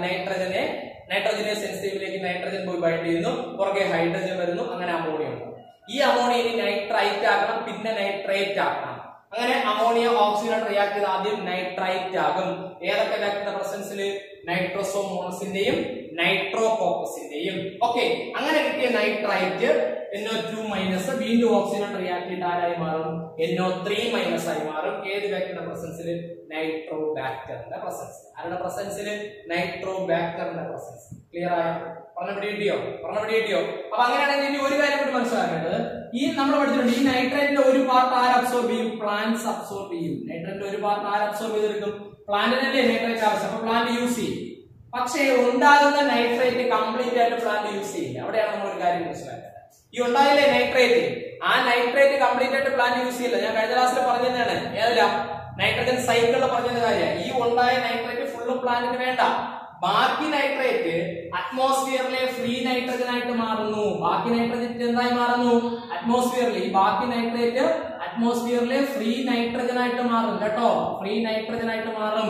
നൈട്രോജനസ് എൻസൈമിലേക്ക് നൈട്രജൻ പോയി ബൈൻഡ് ചെയ്യുന്നു, പുറകെ ഹൈഡ്രജൻ വരുന്നു, അങ്ങനെ അമോണിയ ഉണ്ടാവും. ഈ അമോണിയ നൈട്രൈറ്റ് ആക്കണം, പിന്നെ നൈട്രേറ്റ് ആക്കണം. അങ്ങനെ അമോണിയ ഓക്സിജനായിട്ട് റിയാക്ട് ചെയ്ത് ആദ്യം നൈട്രൈറ്റ് ആകും. ഏതൊക്കെ ബാക്ടീരിയ പ്രസൻസിൽ? നൈട്രോസോമോണസിന്റെയും നൈട്രോകോക്കസിന്റെയും. ഓക്കെ, അങ്ങനെ കിട്ടിയ നൈട്രൈറ്റ് NO2- വീണ്ടും ഓക്സിജനായിട്ട് റിയാക്ട് ചെയ്ത് ആരായി മാറും? NO3- ആയി മാറും. ഏത് ബാക്ടീരിയ പ്രസൻസിൽ? നൈട്രോബാക്ടറിന്റെ പ്രസൻസ്. ആരുടെ പ്രസൻസിൽ? നൈട്രോബാക്ടറിന്റെ പ്രസൻസ്. ക്ലിയർ ആയോ? പറഞ്ഞ പിടികിട്ടിയോ? അപ്പൊ അങ്ങനെയാണെങ്കിൽ ഇനി ഒരു കാര്യം കൂടി മനസ്സിലാക്കേണ്ടത്, ഈ നമ്മൾ പഠിച്ചിട്ടുണ്ട്, ഈ നൈട്രേറ്റിന്റെ ഒരു പാർട്ട് ആര് അബ്സോർബ് ചെയ്യും? പ്ലാന്റ്സ് അബ്സോർബ് ചെയ്യും. നൈട്രേറ്റിന്റെ ഒരു പാർട്ട് ആര് അബ്സോർബ് ചെയ്തെടുക്കും? പ്ലാന്റിനല്ലേ നൈട്രേറ്റ് ആവശ്യം, അപ്പൊ പ്ലാന്റ് യൂസ് ചെയ്യും. പക്ഷേ ഉണ്ടാകുന്ന നൈട്രേറ്റ് കംപ്ലീറ്റ് ആയിട്ട് പ്ലാന്റ് യൂസ് ചെയ്യില്ല. അവിടെയാണ് നമ്മൾ ഒരു കാര്യം മനസ്സിലാക്കേണ്ടത്. ഈ ഉണ്ടായില്ലേ നൈട്രേറ്റ്, ആ നൈട്രേറ്റ് കംപ്ലീറ്റ് ആയിട്ട് പ്ലാന്റ് യൂസ് ചെയ്യില്ല. ഞാൻ കഴിഞ്ഞ ക്ലാസ്സിൽ പറഞ്ഞതാണ്, ഏതല്ല നൈട്രജൻ സൈക്കിളിൽ പറഞ്ഞ കാര്യം. ഈ ഉണ്ടായ നൈട്രേറ്റ് ഫുള്ളും പ്ലാന്റിന് വേണ്ട. ബാക്കി നൈട്രേറ്റ് അറ്റ്മോസ്ഫിയറിലെ ഫ്രീ നൈട്രജൻ ആയിട്ട് മാറുന്നു. ബാക്കി നൈട്രജൻ എന്തായി മാറുന്നു? അറ്റ്മോസ്ഫിയറിൽ. ഈ ബാക്കി നൈട്രേറ്റ് അറ്റ്മോസ്ഫിയറിലെ ഫ്രീ നൈട്രജൻ ആയിട്ട് മാറും കേട്ടോ. ഫ്രീ നൈട്രജൻ ആയിട്ട് മാറും.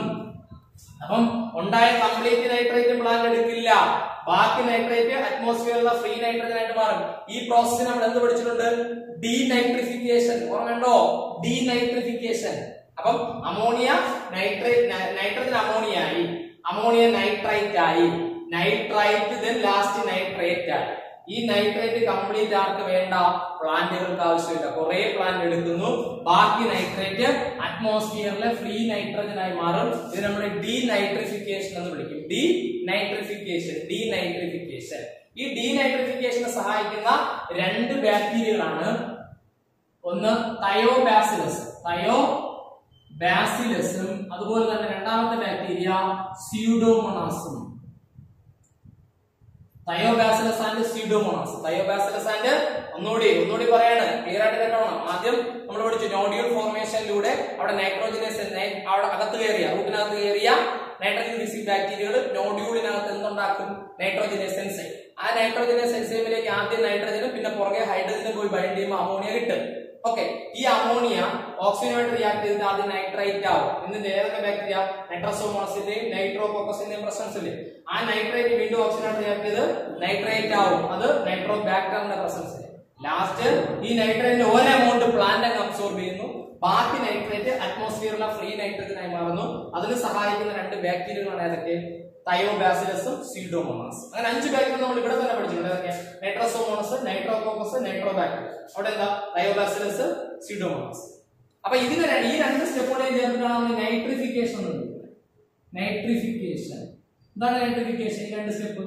അപ്പം ഉണ്ടായ കംപ്ലീറ്റ് നൈട്രേറ്റ് പ്ലാന്റ് എടുക്കില്ല. ബാക്കി നൈട്രേറ്റ് അറ്റ്മോസ്ഫിയറിലെ ഫ്രീ നൈട്രജൻ ആയിട്ട് മാറും. ഈ പ്രോസസ് നമ്മൾ എന്ത് പഠിച്ചിട്ടുണ്ട്? ഡീനൈട്രിഫിക്കേഷൻ. ഓർമ്മയുണ്ടോ? ഡീനൈട്രിഫിക്കേഷൻ. അപ്പം അമോണിയ നൈട്രജൻ അമോണിയ ആയി, അമോണിയ നൈട്രൈറ്റ് ആയി, നൈട്രൈറ്റ് ലാസ്റ്റ് നൈട്രേറ്റ് ആയി. ഈ നൈട്രേറ്റ് കംപ്ലീറ്റ് ആർക്ക് വേണ്ട? പ്ലാന്റുകൾക്ക് ആവശ്യമില്ല. കുറെ പ്ലാന്റ് എടുക്കുന്നു, ബാക്കി നൈട്രേറ്റ് അറ്റ്മോസ്ഫിയറിലെ ഫ്രീ നൈട്രജൻ ആയി മാറും. ഇത് നമ്മൾ ഡീനൈട്രിഫിക്കേഷൻ എന്ന് വിളിക്കും. ഡീനൈട്രിഫിക്കേഷൻ. ഈ ഡീനൈട്രിഫിക്കേഷനെ സഹായിക്കുന്ന രണ്ട് ബാക്ടീരിയകളാണ്. ഒന്ന് തയോബാസിലസും അതുപോലെ തന്നെ രണ്ടാമത്തെ ബാക്ടീരിയ സ്യൂഡോമോണാസും. Thiobacillus and pseudomonas. Thiobacillus and ഒന്നുകൂടി പറയാണ്, ക്ലിയർ ആയിട്ട് കേട്ടോണം. ആദ്യം നമ്മൾ പഠിച്ചു നോഡ്യൂൾ ഫോർമേഷനിലൂടെ അവിടെ നൈട്രോജനസ് അവിടെ അകത്ത് കയറിയ റൂട്ടിനകത്ത് കയറിയ നൈട്രജൻ ഫിക്സിംഗ് ബാക്ടീരിയകൾ നോഡ്യൂളിനകത്ത് എന്തുണ്ടാക്കും? Nitrogenase enzyme. ആ നൈട്രോജനേസ് എൻസൈമിലേക്ക് ആദ്യം നൈട്രജനും പിന്നെ പുറകെ ഹൈഡ്രജനും പോയി ബൈൻഡ് ചെയ്യുമ്പോൾ അമോണിയ കിട്ടും. ഓക്കെ, ഈ അമോണിയ ഓക്സിജനുമായിട്ട് റിയാക്ട് ചെയ്തിട്ട് ആദ്യം നൈട്രേറ്റ് ആവും. ഇതിന്റെ ഏതൊക്കെ ബാക്ടീരിയ? നൈട്രോസോമോണസിന്റെയും നൈട്രോകോക്കസിന്റെയും പ്രസൻസ് ഇല്ലേ, ആ നൈട്രേറ്റ് വീണ്ടും ഓക്സിജനുമായിട്ട് റിയാക്ട് ചെയ്ത് നൈട്രേറ്റ് ആവും. അത് നൈട്രോബാക്ടറിന്റെ പ്രസൻസ്. ലാസ്റ്റ് ഈ നൈട്രേറ്റിന്റെ ഒരു എമൗണ്ട് പ്ലാന്റ് അങ്ങ് അബ്സോർബ് ചെയ്യുന്നു, ബാക്കി നൈട്രേറ്റ് അറ്റ്മോസ്ഫിയറിലെ ഫ്രീ നൈട്രജൻ ആയി മാറുന്നു. അതിന് സഹായിക്കുന്ന രണ്ട് ബാക്ടീരിയകളാണ് ഏതൊക്കെ? തയോബാസിലസും സ്യൂഡോമോണാസ്. അങ്ങനെ 5 ബാക്ടീരിയ നമ്മൾ ഇവിടെ തന്നെ പഠിച്ചിട്ടുണ്ട്. ഏതൊക്കെ? നൈട്രോസോമോണസ്, നൈട്രോകോക്കസ്, നൈട്രോബാക്ടർ. അവിടെ എന്താ? Thiobacillus, Pseudomonas. അപ്പൊ ഇതിന് ഈ 2 സ്റ്റെപ്പോടെയും ചേർത്തിട്ടാണ് നമ്മൾ നൈട്രിഫിക്കേഷൻ എന്ന് വിളിക്കുന്നത്. നൈട്രിഫിക്കേഷൻ എന്താണ്? നൈട്രിഫിക്കേഷൻ ഈ 2 സ്റ്റെപ്പ്.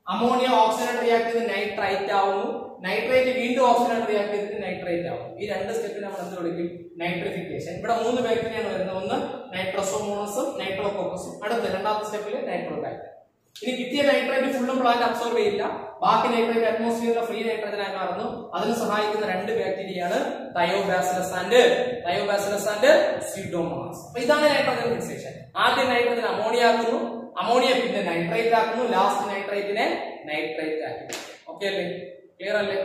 അമോണിയ ഓക്സിജൻ റിയാക്ട് ചെയ്ത് നൈട്രൈറ്റ് ആവുന്നു, നൈട്രേറ്റ് വീണ്ടും ഓക്സിജൻ റിയാക്ട് ചെയ്തിട്ട് നൈട്രേറ്റ് ആവും. ഈ 2 സ്റ്റെപ്പിൽ നമ്മൾ എന്ത് വിളിക്കും? നൈട്രിഫിക്കേഷൻ. ഇവിടെ 3 ബാക്ടീരിയയാണ് വരുന്നത്. ഒന്ന് നൈട്രോസോമോണസും നൈട്രോകോക്കസും, അടുത്ത രണ്ടാമത്തെ സ്റ്റെപ്പിൽ നൈട്രോബാക്ടർ. ഇനി കിട്ടിയ നൈട്രേറ്റ് ഫുള്ളും പ്ലാന്റ് അബ്സോർബ് ചെയ്യില്ല, ബാക്കി നൈട്രേറ്റ് അറ്റ്മോസ്ഫിയറിലെ ഫ്രീ നൈട്രജനായി മാറുന്നു. അതിന് സഹായിക്കുന്ന 2 ബാക്ടീരിയയാണ് തയോബാസിലസ് ആൻഡ് സ്യൂഡോമോണാസ്. അപ്പൊ ഇതാണ് നൈട്രോജൻ ഫിക്സേഷൻ. ആദ്യം നൈട്രജൻ അമോണിയ ആക്കുന്നു, അമോണിയ പിന്നെ നൈട്രേറ്റ് ആക്കുന്നു, ലാസ്റ്റ് നൈട്രേറ്റിനെ നൈട്രേറ്റ് ആക്കി. ഓക്കെ അല്ലേ? ക്ലിയർ അല്ലേ?